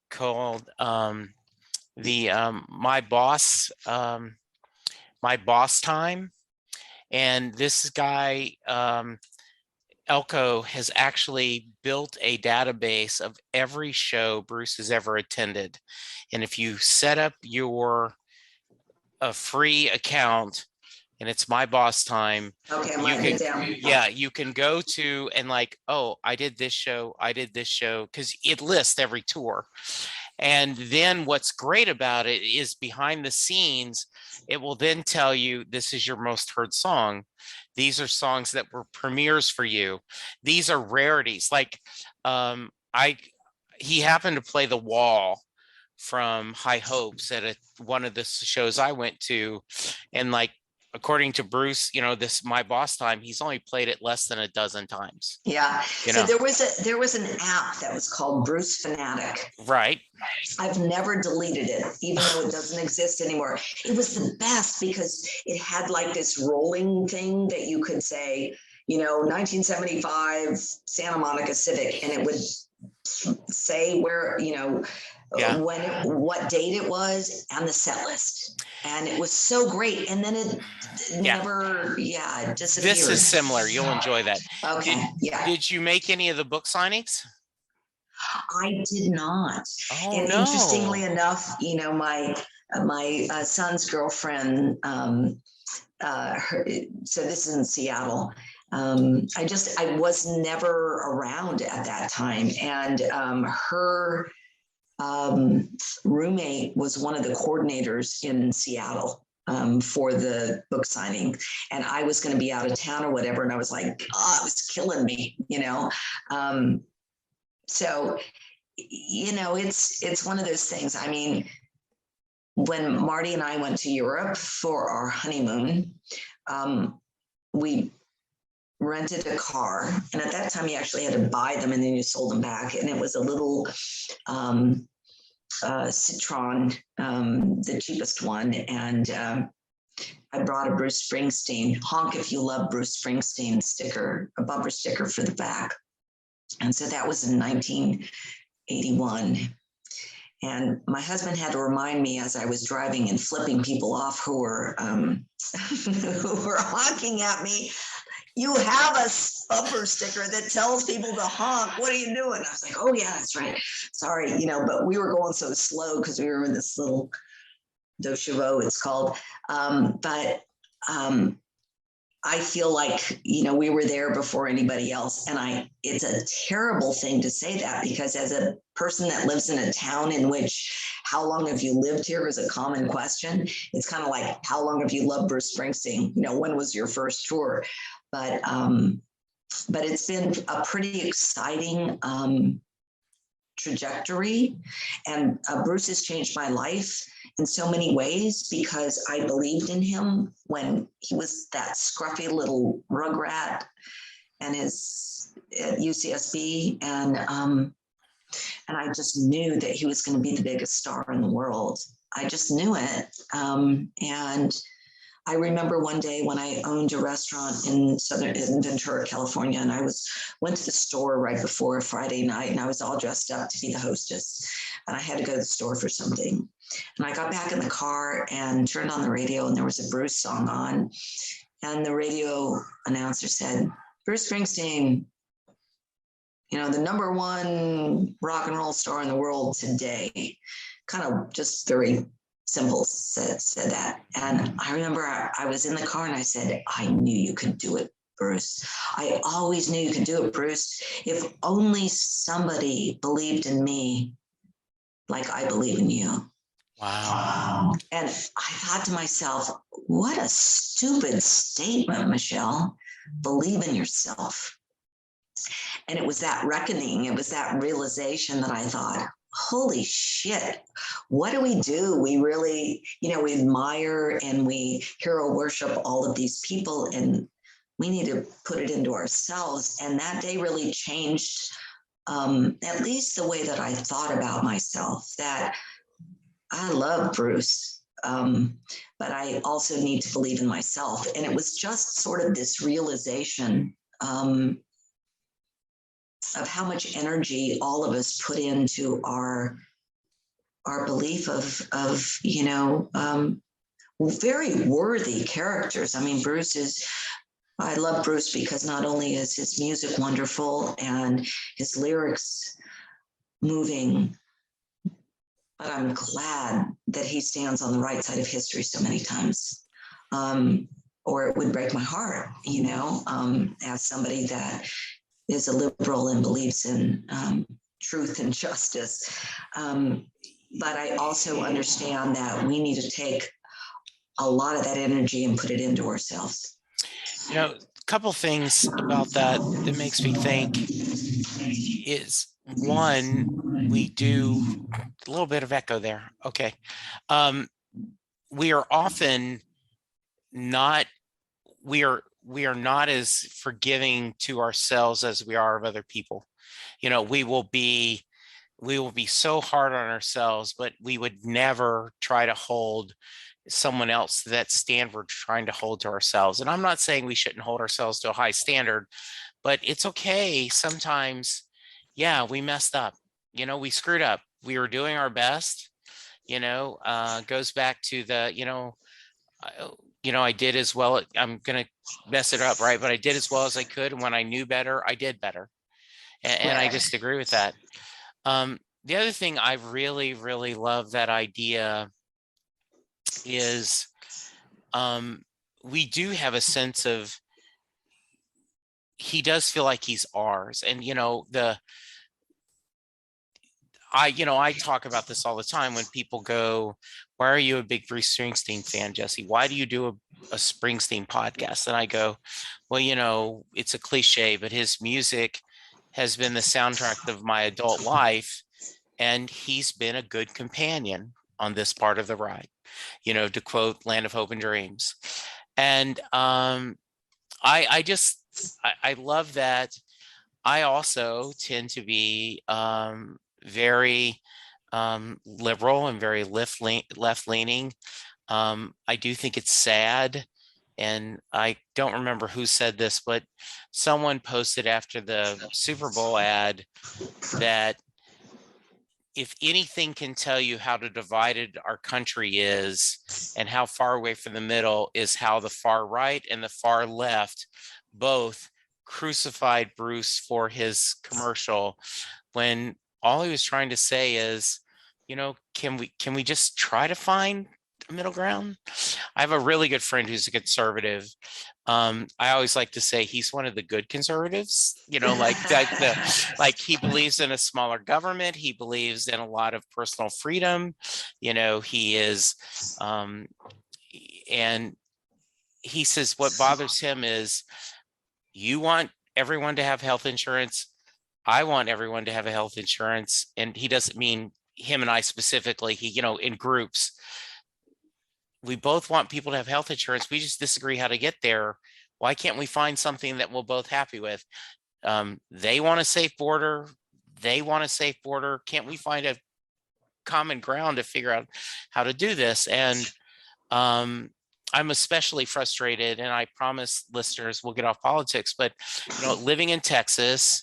Speaker 2: called My Boss Time, and this guy Elko has actually built a database of every show Bruce has ever attended. And if you set up a free account, and it's My Boss Time.
Speaker 1: Okay, I'm writing it down.
Speaker 2: Yeah, you can go to and like, oh, I did this show, because it lists every tour. And then what's great about it is behind the scenes, it will then tell you this is your most heard song. These are songs that were premieres for you. These are rarities. Like he happened to play The Wall from High Hopes at one of the shows I went to. And like, according to Bruce, you know, this My Boss Time, he's only played it less than a dozen times.
Speaker 1: Yeah. So there was an app that was called Bruce Fanatic.
Speaker 2: Right.
Speaker 1: I've never deleted it, even though it doesn't exist anymore. It was the best because it had like this rolling thing that you could say, you know, 1975 Santa Monica Civic, and it would say where, you know, what date it was and the set list. And it was so great. And then it never disappeared.
Speaker 2: This is similar. You'll enjoy that.
Speaker 1: Okay.
Speaker 2: Did you make any of the book signings?
Speaker 1: I did not.
Speaker 2: Oh,
Speaker 1: and
Speaker 2: no.
Speaker 1: Interestingly enough, you know, my son's girlfriend, so this is in Seattle. I was never around at that time. And her roommate was one of the coordinators in Seattle for the book signing. And I was going to be out of town or whatever. And I was like, it was killing me, you know? So, you know, it's one of those things. I mean, when Marty and I went to Europe for our honeymoon, we rented a car. And at that time, you actually had to buy them and then you sold them back. And it was a little Citroen, the cheapest one. And I brought a Bruce Springsteen, honk if you love Bruce Springsteen sticker, a bumper sticker for the back. And so that was in 1981. And my husband had to remind me as I was driving and flipping people off who were honking at me, you have a bumper sticker that tells people to honk. What are you doing? I was like, oh yeah, that's right. Sorry, you know, but we were going so slow because we were in this little Deux Chevaux, it's called. I feel like, you know, we were there before anybody else. And it's a terrible thing to say that because as a person that lives in a town in which how long have you lived here is a common question. It's kind of like, how long have you loved Bruce Springsteen? When was your first tour? But it's been a pretty exciting trajectory. And Bruce has changed my life in so many ways because I believed in him when he was that scruffy little rugrat and his at UCSB. And I just knew that he was going to be the biggest star in the world. I just knew it. And I remember one day when I owned a restaurant in Ventura, California, and I went to the store right before a Friday night, and I was all dressed up to be the hostess, and I had to go to the store for something. And I got back in the car and turned on the radio, and there was a Bruce song on, and the radio announcer said, "Bruce Springsteen, the #1 rock and roll star in the world today." Kind of just very simple said that. And I remember I was in the car and I said, "I knew you could do it, Bruce. I always knew you could do it, Bruce. If only somebody believed in me like I believe in you."
Speaker 2: Wow.
Speaker 1: And I thought to myself, what a stupid statement, Michelle. Believe in yourself. And it was that reckoning, it was that realization that I thought, holy shit, what do? We really, we admire and we hero worship all of these people, and we need to put it into ourselves. And that day really changed at least the way that I thought about myself, that I love Bruce, but I also need to believe in myself. And it was just sort of this realization of how much energy all of us put into our belief of very worthy characters. I mean, I love Bruce because not only is his music wonderful and his lyrics moving, but I'm glad that he stands on the right side of history so many times. Or it would break my heart, as somebody that is a liberal and believes in truth and justice. But I also understand that we need to take a lot of that energy and put it into ourselves.
Speaker 2: A couple things about that makes me think is, one, we do a little bit of echo there. Okay. We are often not, we are not as forgiving to ourselves as we are of other people. We will be so hard on ourselves, but we would never try to hold someone else to that standard we're trying to hold to ourselves. And I'm not saying we shouldn't hold ourselves to a high standard, but it's okay sometimes. Yeah, we messed up. We screwed up. We were doing our best. Goes back to the, I did as well. I'm going to mess it up, right? But I did as well as I could. And when I knew better, I did better. And I just agree with that. The other thing I really, really love that idea is we do have a sense of, he does feel like he's ours. And, I talk about this all the time when people go, "Why are you a big Bruce Springsteen fan, Jesse? Why do you do a Springsteen podcast?" And I go, "Well, it's a cliche, but his music has been the soundtrack of my adult life, and he's been a good companion on this part of the ride," to quote Land of Hope and Dreams. And I love that. I also tend to be very liberal and very left-leaning. I do think it's sad, and I don't remember who said this, but someone posted after the Super Bowl ad that if anything can tell you how divided our country is and how far away from the middle, is how the far right and the far left both crucified Bruce for his commercial, when all he was trying to say is, can we just try to find middle ground. I have a really good friend who's a conservative. I always like to say he's one of the good conservatives, like he believes in a smaller government. He believes in a lot of personal freedom. He is, and he says what bothers him is you want everyone to have health insurance. I want everyone to have a health insurance. And he doesn't mean him and I specifically, in groups. We both want people to have health insurance. We just disagree how to get there. Why can't we find something that we're both happy with? They want a safe border. They want a safe border. Can't we find a common ground to figure out how to do this? And I'm especially frustrated, and I promise listeners we'll get off politics, but living in Texas,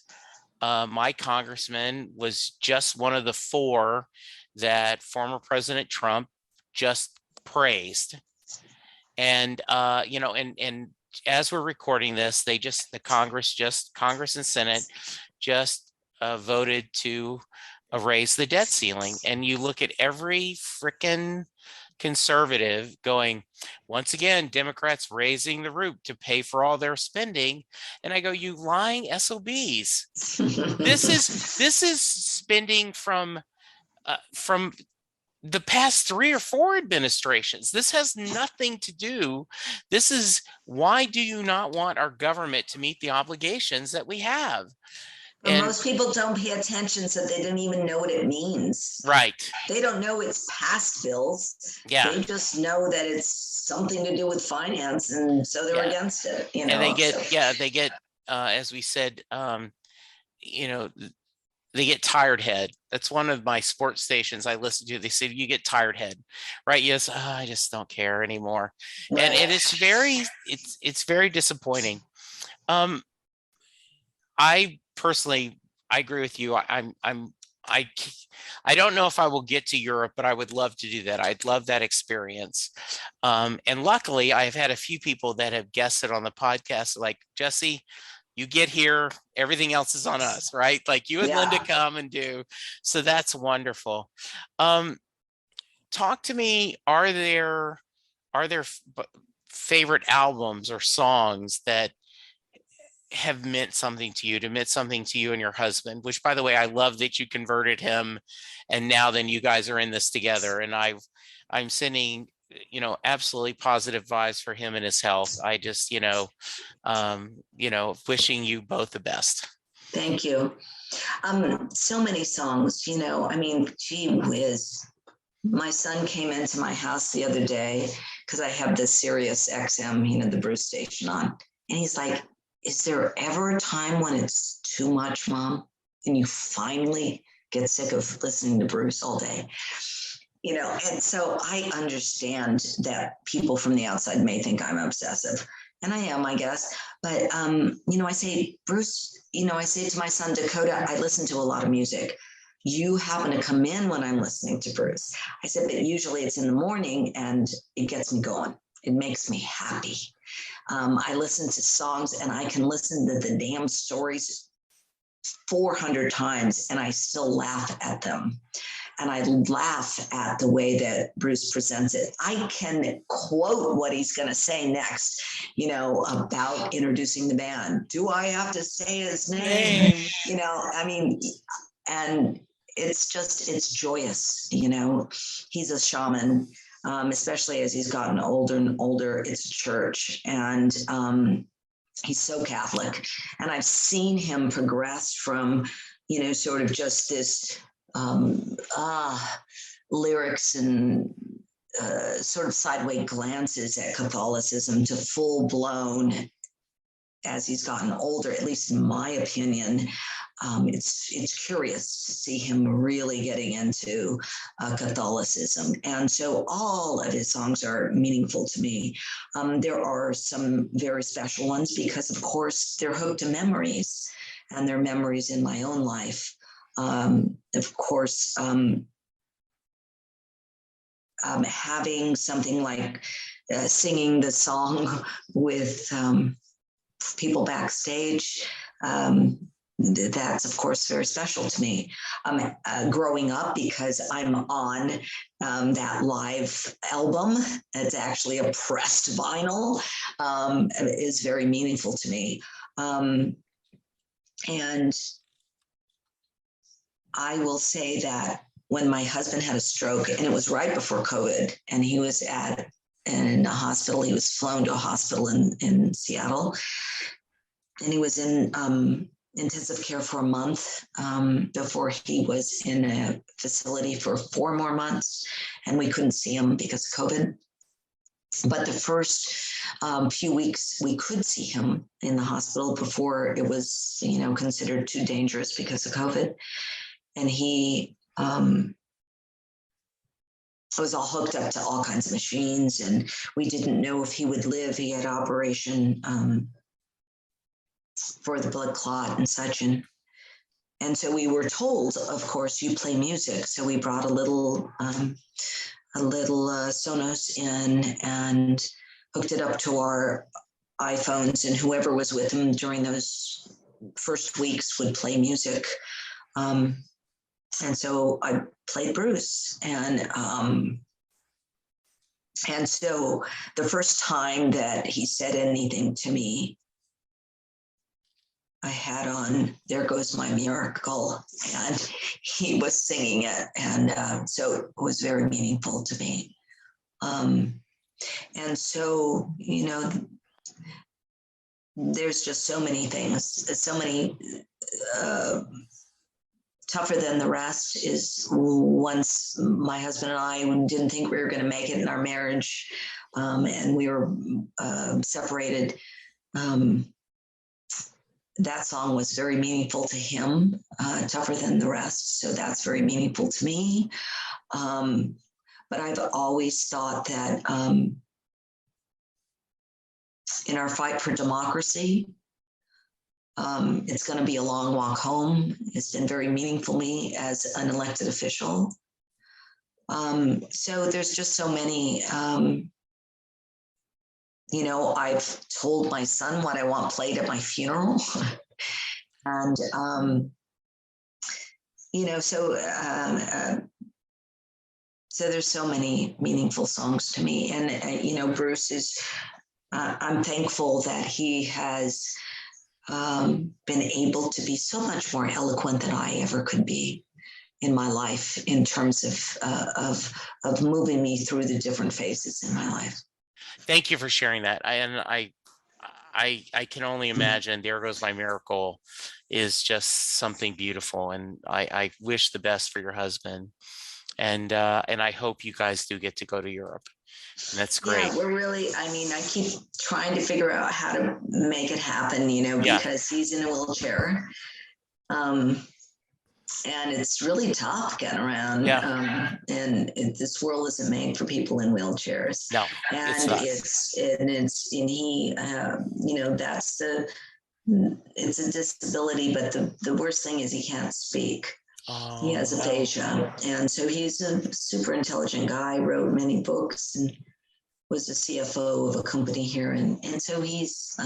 Speaker 2: my congressman was just one of the 4 that former President Trump just praised. And and as we're recording this, the Congress and Senate just voted to raise the debt ceiling. And you look at every frickin' conservative going, once again, Democrats raising the roof to pay for all their spending. And I go, you lying SOBs. This is spending from the past 3 or 4 administrations. This has nothing to do. This is why do you not want our government to meet the obligations that we have?
Speaker 1: And most people don't pay attention, so they don't even know what it means.
Speaker 2: Right.
Speaker 1: They don't know it's past bills.
Speaker 2: Yeah.
Speaker 1: They just know that it's something to do with finance, and so they're against it.
Speaker 2: And they get, as we said, they get tired head. That's one of my sports stations I listen to. They say you get tired head, right? Yes, I just don't care anymore, right. And it's very disappointing. I personally, I agree with you. I don't know if I will get to Europe, but I would love to do that. I'd love that experience. And luckily, I've had a few people that have guested on the podcast, like Jesse. You get here, everything else is on us, right? Like you and Linda come and do. So that's wonderful. Talk to me. Are there favorite albums or songs that have meant something to you and your husband, which, by the way, I love that you converted him and now then you guys are in this together. And I'm sending, absolutely positive vibes for him and his health. I just, wishing you both the best.
Speaker 1: Thank you. So many songs, gee whiz. My son came into my house the other day because I have the Sirius XM, the Bruce station on. And he's like, is there ever a time when it's too much, Mom? And you finally get sick of listening to Bruce all day? And so I understand that people from the outside may think I'm obsessive. And I am, I guess. But, I say, Bruce, I say to my son, Dakota, I listen to a lot of music. You happen to come in when I'm listening to Bruce. I said, but usually it's in the morning and it gets me going. It makes me happy. I listen to songs and I can listen to the damn stories 400 times and I still laugh at them. And I laugh at the way that Bruce presents it. I can quote what he's going to say next, about introducing the band. Do I have to say his name? And it's joyous, he's a shaman. Especially as he's gotten older and older, it's church. And he's so Catholic. And I've seen him progress from, sort of just this lyrics and sort of sideways glances at Catholicism to full blown as he's gotten older, at least in my opinion. It's curious to see him really getting into Catholicism. And so all of his songs are meaningful to me. There are some very special ones because, of course, they're hooked to memories, and they're memories in my own life. Of course, having something like singing the song with people backstage, that's of course very special to me. Growing up, because I'm on that live album, it's actually a pressed vinyl, is very meaningful to me. And I will say that when my husband had a stroke, and it was right before COVID, and he was in a hospital, he was flown to a hospital in Seattle, and he was in intensive care for a month before he was in a facility for 4 more months, and we couldn't see him because of COVID. But the first few weeks we could see him in the hospital before it was, considered too dangerous because of COVID. And he was all hooked up to all kinds of machines, and we didn't know if he would live. He had operation for the blood clot and such. And so we were told, of course, you play music. So we brought a little Sonos in and hooked it up to our iPhones, and whoever was with him during those first weeks would play music. And so I played Bruce, and so the first time that he said anything to me, I had on "There Goes My Miracle," and he was singing it, and so it was very meaningful to me. And so, there's just so many things, so many. Tougher Than the Rest is once my husband and I didn't think we were going to make it in our marriage, and we were separated. That song was very meaningful to him, Tougher Than the Rest. So that's very meaningful to me. But I've always thought that in our fight for democracy, it's going to be a long walk home. It's been very meaningful to me as an elected official. So there's just so many, I've told my son what I want played at my funeral. And, so there's so many meaningful songs to me. And, Bruce is, I'm thankful that he has been able to be so much more eloquent than I ever could be in my life, in terms of moving me through the different phases in my life.
Speaker 2: Thank you for sharing that. I can only imagine "There Goes My Miracle" is just something beautiful, and I wish the best for your husband, and I hope you guys do get to go to Europe. And that's great.
Speaker 1: Yeah, we're really, I keep trying to figure out how to make it happen, because he's in a wheelchair. And it's really tough getting around.
Speaker 2: Yeah.
Speaker 1: And this world isn't made for people in wheelchairs.
Speaker 2: No,
Speaker 1: and
Speaker 2: it's not.
Speaker 1: He, that's it's a disability, but the worst thing is he can't speak. He has aphasia. And so he's a super intelligent guy, wrote many books, and was the CFO of a company here. And so he's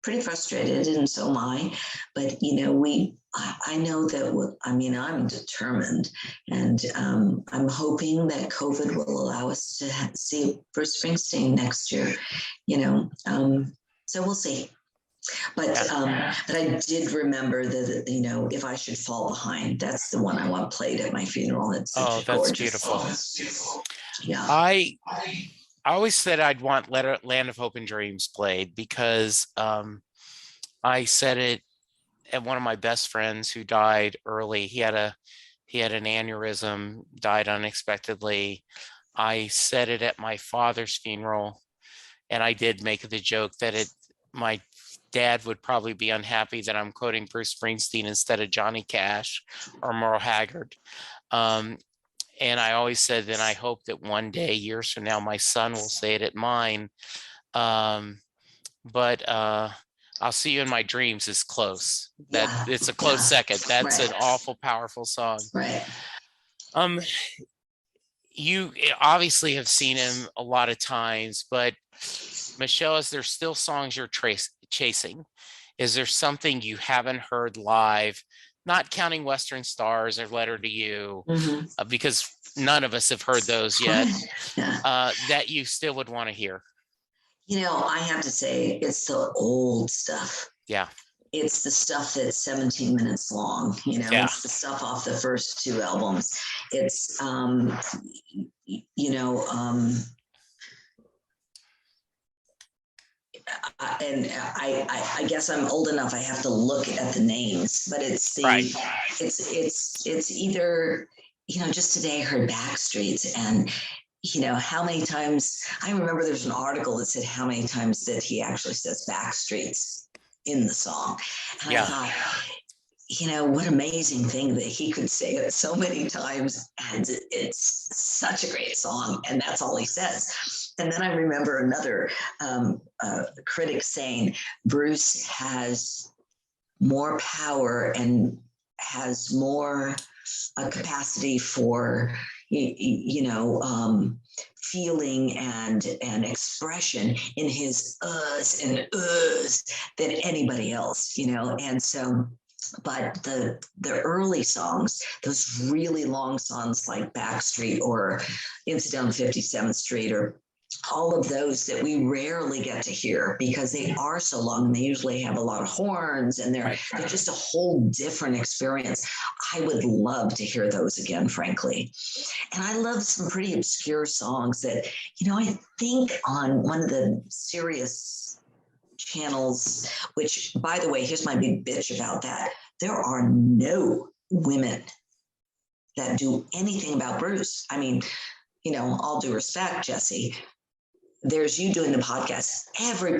Speaker 1: pretty frustrated, and so am I. But, I know that, I'm determined, and I'm hoping that COVID will allow us to see Bruce Springsteen next year, so we'll see. But I did remember that, If I Should Fall Behind, that's the one I want played at my funeral. It's such a gorgeous
Speaker 2: beautiful
Speaker 1: song. Yeah.
Speaker 2: I always said I'd want Land of Hope and Dreams played because I said it at one of my best friends who died early. He had an aneurysm, died unexpectedly. I said it at my father's funeral, and I did make the joke that my dad would probably be unhappy that I'm quoting Bruce Springsteen instead of Johnny Cash or Merle Haggard. And I always said that I hope that one day, years from now, my son will say it at mine. But I'll See You in My Dreams is close. It's a close second. That's an awful, powerful song.
Speaker 1: Right.
Speaker 2: You obviously have seen him a lot of times, but Michelle, is there still songs you're chasing? Is there something you haven't heard live, not counting Western Stars or Letter to You, because none of us have heard those yet,
Speaker 1: Yeah.
Speaker 2: that you still would want to hear?
Speaker 1: I have to say, it's the old stuff.
Speaker 2: Yeah.
Speaker 1: It's the stuff that's 17 minutes long.
Speaker 2: Yeah.
Speaker 1: It's the stuff off the first two albums. It's, I guess I'm old enough. I have to look at the names, but
Speaker 2: Right.
Speaker 1: it's either, just today I heard Backstreets, and how many times. I remember there's an article that said how many times that he actually says Backstreets in the song. And
Speaker 2: Yeah.
Speaker 1: I thought, what amazing thing that he could say it so many times, and it's such a great song, and that's all he says. And then I remember another critic saying Bruce has more power and has more capacity for feeling and expression in his uhs and uhs than anybody else, and so. But the early songs, those really long songs like Backstreet or Incident on 57th Street, or all of those that we rarely get to hear because they are so long, and they usually have a lot of horns, and they're just a whole different experience. I would love to hear those again, frankly. And I love some pretty obscure songs that, I think on one of the Sirius channels, which, by the way, here's my big bitch about that. There are no women that do anything about Bruce. I mean, all due respect, Jesse, there's you doing the podcast, every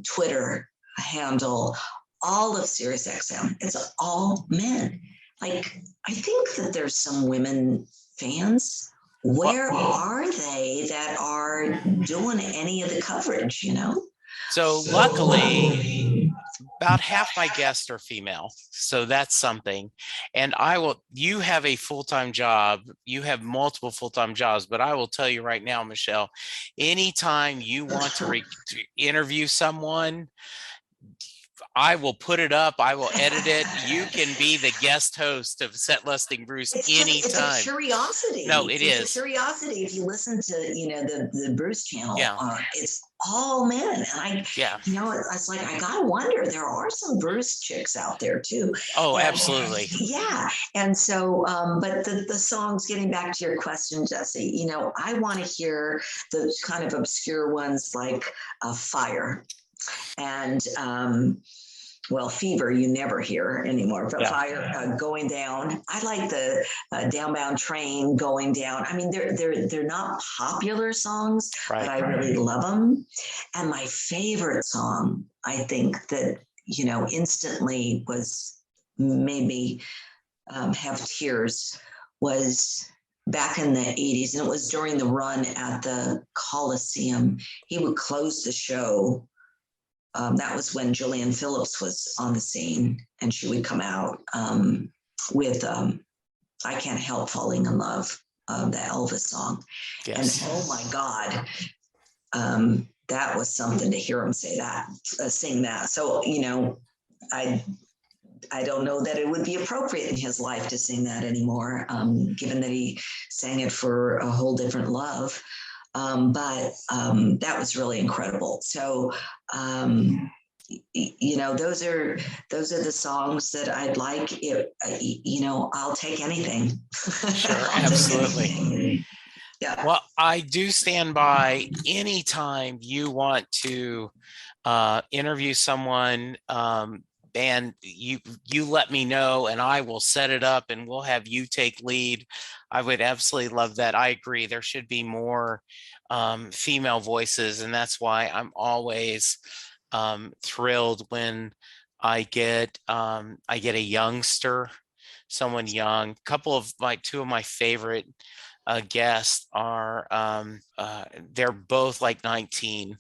Speaker 1: Twitter handle, all of Sirius XM, it's all men. Like, I think that there's some women fans. Where are they that are doing any of the coverage,
Speaker 2: So luckily, about half my guests are female. So that's something. And you have a full-time job. You have multiple full-time jobs, but I will tell you right now, Michelle, anytime you want to interview someone, I will put it up. I will edit it. You can be the guest host of Set Listing Bruce anytime.
Speaker 1: It's a curiosity.
Speaker 2: No, it's
Speaker 1: a curiosity. If you listen to the Bruce channel,
Speaker 2: yeah.
Speaker 1: It's all men, and it's like I gotta wonder. There are some Bruce chicks out there too.
Speaker 2: Oh, absolutely.
Speaker 1: Yeah, and so, but the songs. Getting back to your question, Jesse, I want to hear the kind of obscure ones like Fire, and well, Fever you never hear anymore, but Fire, Going Down. I like the Downbound Train, Going Down. I mean, they're not popular songs, but I really love them. And my favorite song, I think that instantly made me have tears, was back in the 80s, and it was during the run at the Coliseum. He would close the show. That was when Julian Phillips was on the scene, and she would come out with I Can't Help Falling in Love, the Elvis song. Yes. And oh my God, that was something to hear him sing that. So, I don't know that it would be appropriate in his life to sing that anymore, given that he sang it for a whole different love. But that was really incredible. So, those are the songs that I'd like. I'll take anything.
Speaker 2: Sure, absolutely.
Speaker 1: Yeah.
Speaker 2: Well, I do stand by anytime you want to interview someone. And you let me know, and I will set it up, and we'll have you take lead. I would absolutely love that. I agree. There should be more female voices, and that's why I'm always thrilled when I get a youngster, someone young. Two of my favorite guests are they're both like 19.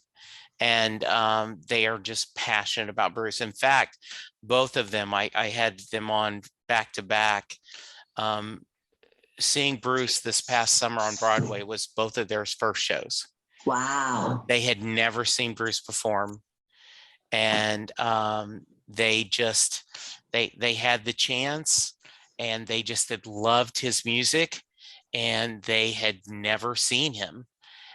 Speaker 2: And they are just passionate about Bruce. In fact, both of them, I had them on back to back. Seeing Bruce this past summer on Broadway was both of their first shows.
Speaker 1: Wow.
Speaker 2: They had never seen Bruce perform, and they had the chance, and they just had loved his music, and they had never seen him.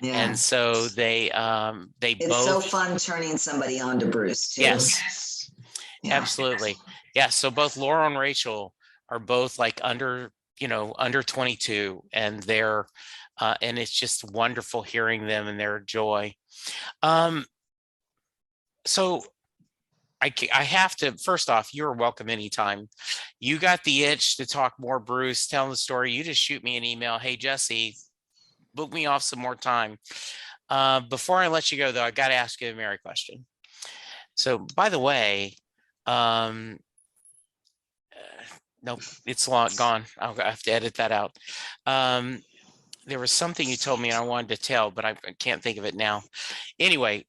Speaker 1: Yeah.
Speaker 2: And so they
Speaker 1: It's so
Speaker 2: both,
Speaker 1: fun turning somebody on to Bruce too.
Speaker 2: yes,
Speaker 1: Yeah.
Speaker 2: absolutely. Yeah. So both Laura and Rachel are both like under 22, and they're and it's just wonderful hearing them and their joy. Um, so I have to, first off, you're welcome anytime. You got the itch to talk more Bruce, tell the story. You just shoot me an email. Hey, Jesse, book me off some more time. Before I let you go, though, I got to ask you a Mary question. So, by the way, um, nope, it's long gone. I'll have to edit that out. There was something you told me and I wanted to tell, but I can't think of it now. Anyway,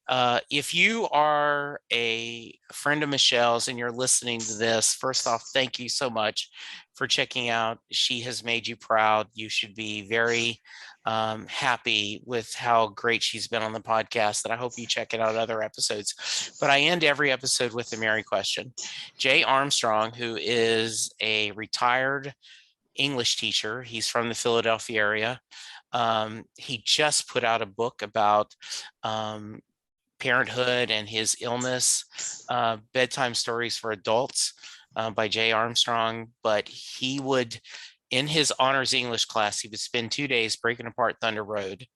Speaker 2: if you are a friend of Michelle's and you're listening to this, first off, thank you so much for checking out. She has made you proud. You should be very happy with how great she's been on the podcast, and I hope you check it out other episodes. But I end every episode with a Mary question. Jay Armstrong, who is a retired English teacher, he's from the Philadelphia area. He just put out a book about parenthood and his illness, bedtime stories for adults, by Jay Armstrong. But he would, in his honors English class, he would spend 2 days breaking apart Thunder Road,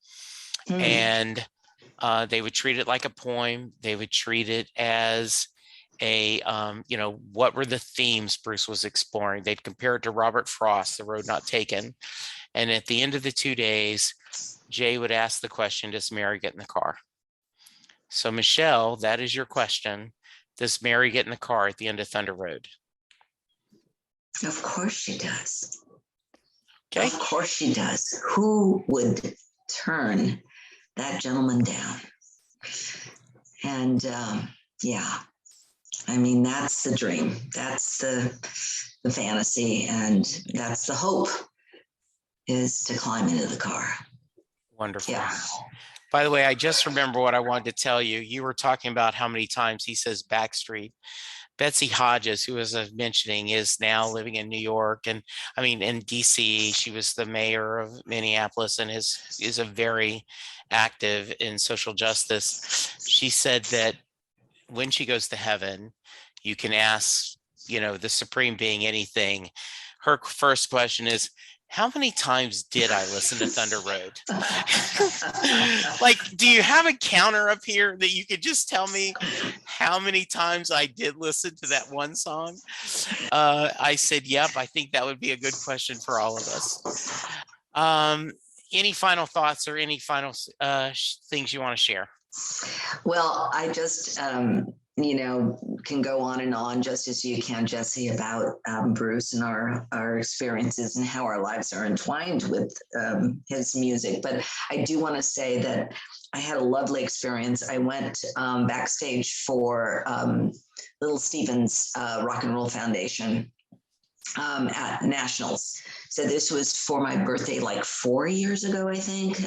Speaker 2: and they would treat it like a poem. They would treat it as a what were the themes Bruce was exploring. They'd compare it to Robert Frost, The Road Not Taken. And at the end of the 2 days, Jay would ask the question, does Mary get in the car? So Michelle, that is your question. Does Mary get in the car at the end of Thunder Road?
Speaker 1: Of course she does.
Speaker 2: Okay.
Speaker 1: Of course she does. Who would turn that gentleman down? And yeah, I mean, that's the dream. That's the fantasy. And that's the hope, is to climb into the car.
Speaker 2: Wonderful.
Speaker 1: Yeah.
Speaker 2: By the way, I just remember what I wanted to tell you. You were talking about how many times he says Backstreet. Betsy Hodges, who as I was mentioning, is now living in New York, and I mean in DC. She was the mayor of Minneapolis and is a very active in social justice. She said that when she goes to heaven, you can ask, the supreme being anything. Her first question is, how many times did I listen to Thunder Road? Like, do you have a counter up here that you could just tell me how many times I did listen to that one song? I said, yep, I think that would be a good question for all of us. Any final thoughts or any final things you want to share?
Speaker 1: Well, I just, can go on and on just as you can, Jesse, about Bruce and our experiences and how our lives are entwined with his music. But I do want to say that I had a lovely experience. I went backstage for Little Steven's Rock and Roll Foundation at Nationals. So this was for my birthday, like 4 years ago, I think.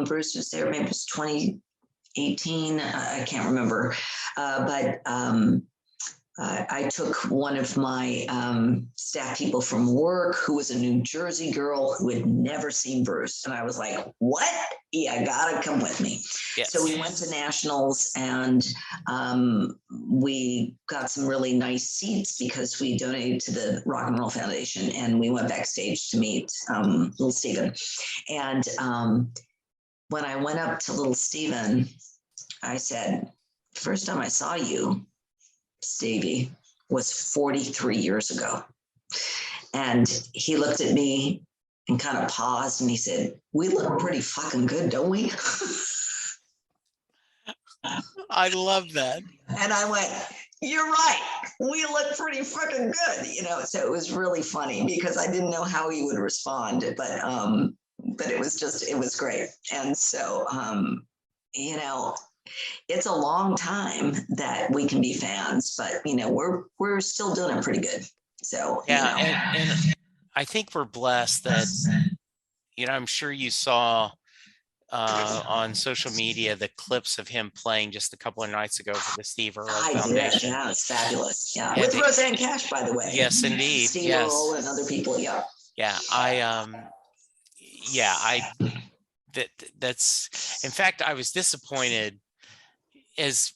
Speaker 1: Bruce was there, maybe it was 2018, I can't remember. But I took one of my staff people from work who was a New Jersey girl who had never seen Bruce. And I was like, what? Yeah, gotta come with me.
Speaker 2: Yes.
Speaker 1: So we went to Nationals, and we got some really nice seats because we donated to the Rock and Roll Foundation, and we went backstage to meet Little Steven. And when I went up to Little Steven, I said, first time I saw you, Stevie, was 43 years ago. And he looked at me and kind of paused, and he said, we look pretty fucking good, don't we?
Speaker 2: I love that.
Speaker 1: And I went, you're right. We look pretty fucking good, So it was really funny because I didn't know how he would respond, but it was great. And so, it's a long time that we can be fans, but we're still doing it pretty good. So
Speaker 2: yeah, and I think we're blessed that I'm sure you saw on social media the clips of him playing just a couple of nights ago for the Steve Earle
Speaker 1: I did.
Speaker 2: Foundation.
Speaker 1: Yeah, it's fabulous. Yeah,
Speaker 2: And
Speaker 1: with Roseanne Cash, by the way.
Speaker 2: Yes, indeed.
Speaker 1: Steve
Speaker 2: Yes.
Speaker 1: Earle and other people. Yeah.
Speaker 2: Yeah, that's, in fact, I was disappointed as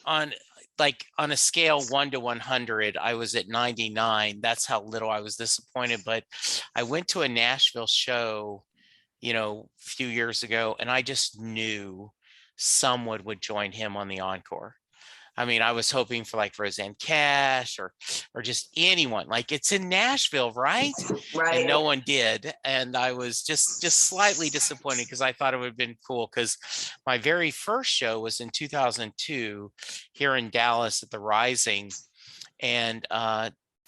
Speaker 2: on a scale 1 to 100, I was at 99. That's how little I was disappointed. But I went to a Nashville show, a few years ago, and I just knew someone would join him on the encore. I mean, I was hoping for like Roseanne Cash or just anyone. Like, it's in Nashville, right?
Speaker 1: Right.
Speaker 2: And no one did. And I was just slightly disappointed because I thought it would have been cool, because my very first show was in 2002 here in Dallas at the Rising. And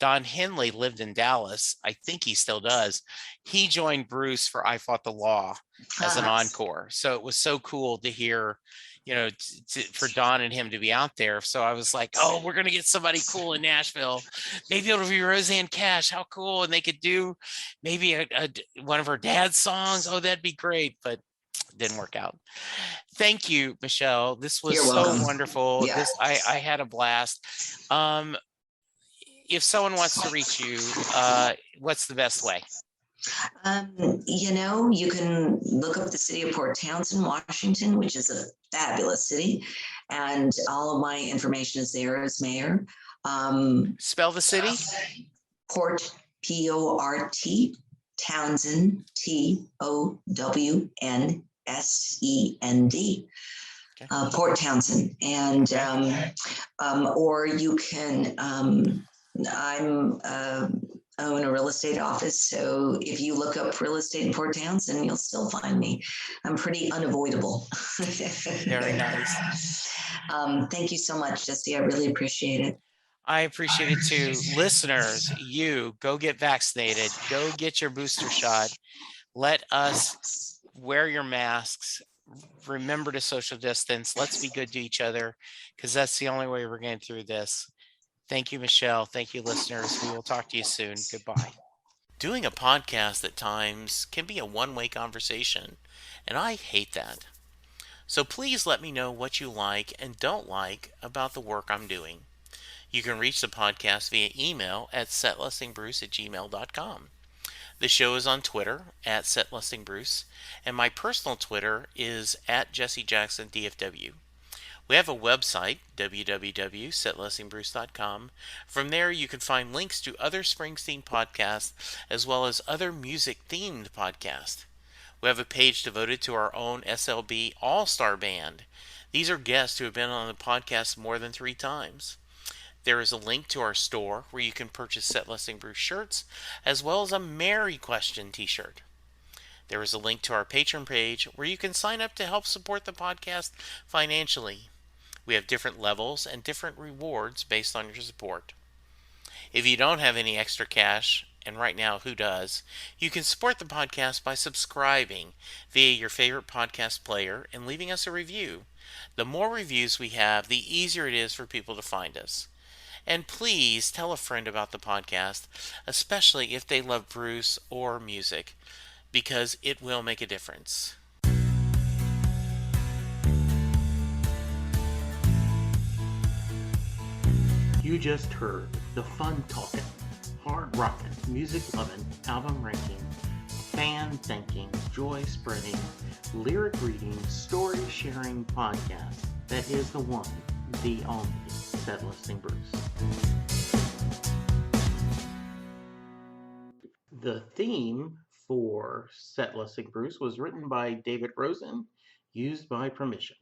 Speaker 2: Don Henley lived in Dallas. I think he still does. He joined Bruce for I Fought the Law as an encore. So it was so cool to hear, for Don and him to be out there. So I was like, oh, we're going to get somebody cool in Nashville. Maybe it'll be Roseanne Cash. How cool. And they could do maybe one of her dad's songs. Oh, that'd be great. But it didn't work out. Thank you, Michelle. This was
Speaker 1: You're
Speaker 2: so
Speaker 1: welcome.
Speaker 2: wonderful.
Speaker 1: Yeah.
Speaker 2: I had a blast. If someone wants to reach you, what's the best way?
Speaker 1: You can look up the city of Port Townsend, Washington, which is a fabulous city. And all of my information is there as mayor.
Speaker 2: Spell the city?
Speaker 1: Port, P-O-R-T, Townsend, T-O-W-N-S-E-N-D.
Speaker 2: Okay.
Speaker 1: Port Townsend. And, or you can, own a real estate office. So if you look up real estate in Port Townsend, you'll still find me. I'm pretty unavoidable.
Speaker 2: Very nice.
Speaker 1: Thank you so much, Jesse. I really appreciate it.
Speaker 2: I appreciate it too. Listeners, you go get vaccinated, go get your booster shot. Let us wear your masks. Remember to social distance. Let's be good to each other, because that's the only way we're getting through this. Thank you, Michelle. Thank you, listeners. We will talk to you soon. Goodbye. Doing a podcast at times can be a one-way conversation, and I hate that. So please let me know what you like and don't like about the work I'm doing. You can reach the podcast via email at setlistingbruce@gmail.com. The show is on Twitter at setlistingbruce, and my personal Twitter is at jessejacksondfw. We have a website, www.setlistingbruce.com. From there, you can find links to other Springsteen podcasts as well as other music-themed podcasts. We have a page devoted to our own SLB All-Star Band. These are guests who have been on the podcast more than 3 times. There is a link to our store where you can purchase Set Listing Bruce shirts as well as a Mary Question t-shirt. There is a link to our Patreon page where you can sign up to help support the podcast financially. We have different levels and different rewards based on your support. If you don't have any extra cash, and right now, who does, you can support the podcast by subscribing via your favorite podcast player and leaving us a review. The more reviews we have, the easier it is for people to find us. And please tell a friend about the podcast, especially if they love Bruce or music, because it will make a difference.
Speaker 3: You just heard the fun talking, hard rocking, music loving, album ranking, fan thinking, joy spreading, lyric reading, story sharing podcast that is the one, the only Set Listing Bruce. The theme for Set Listing Bruce was written by David Rosen, used by permission.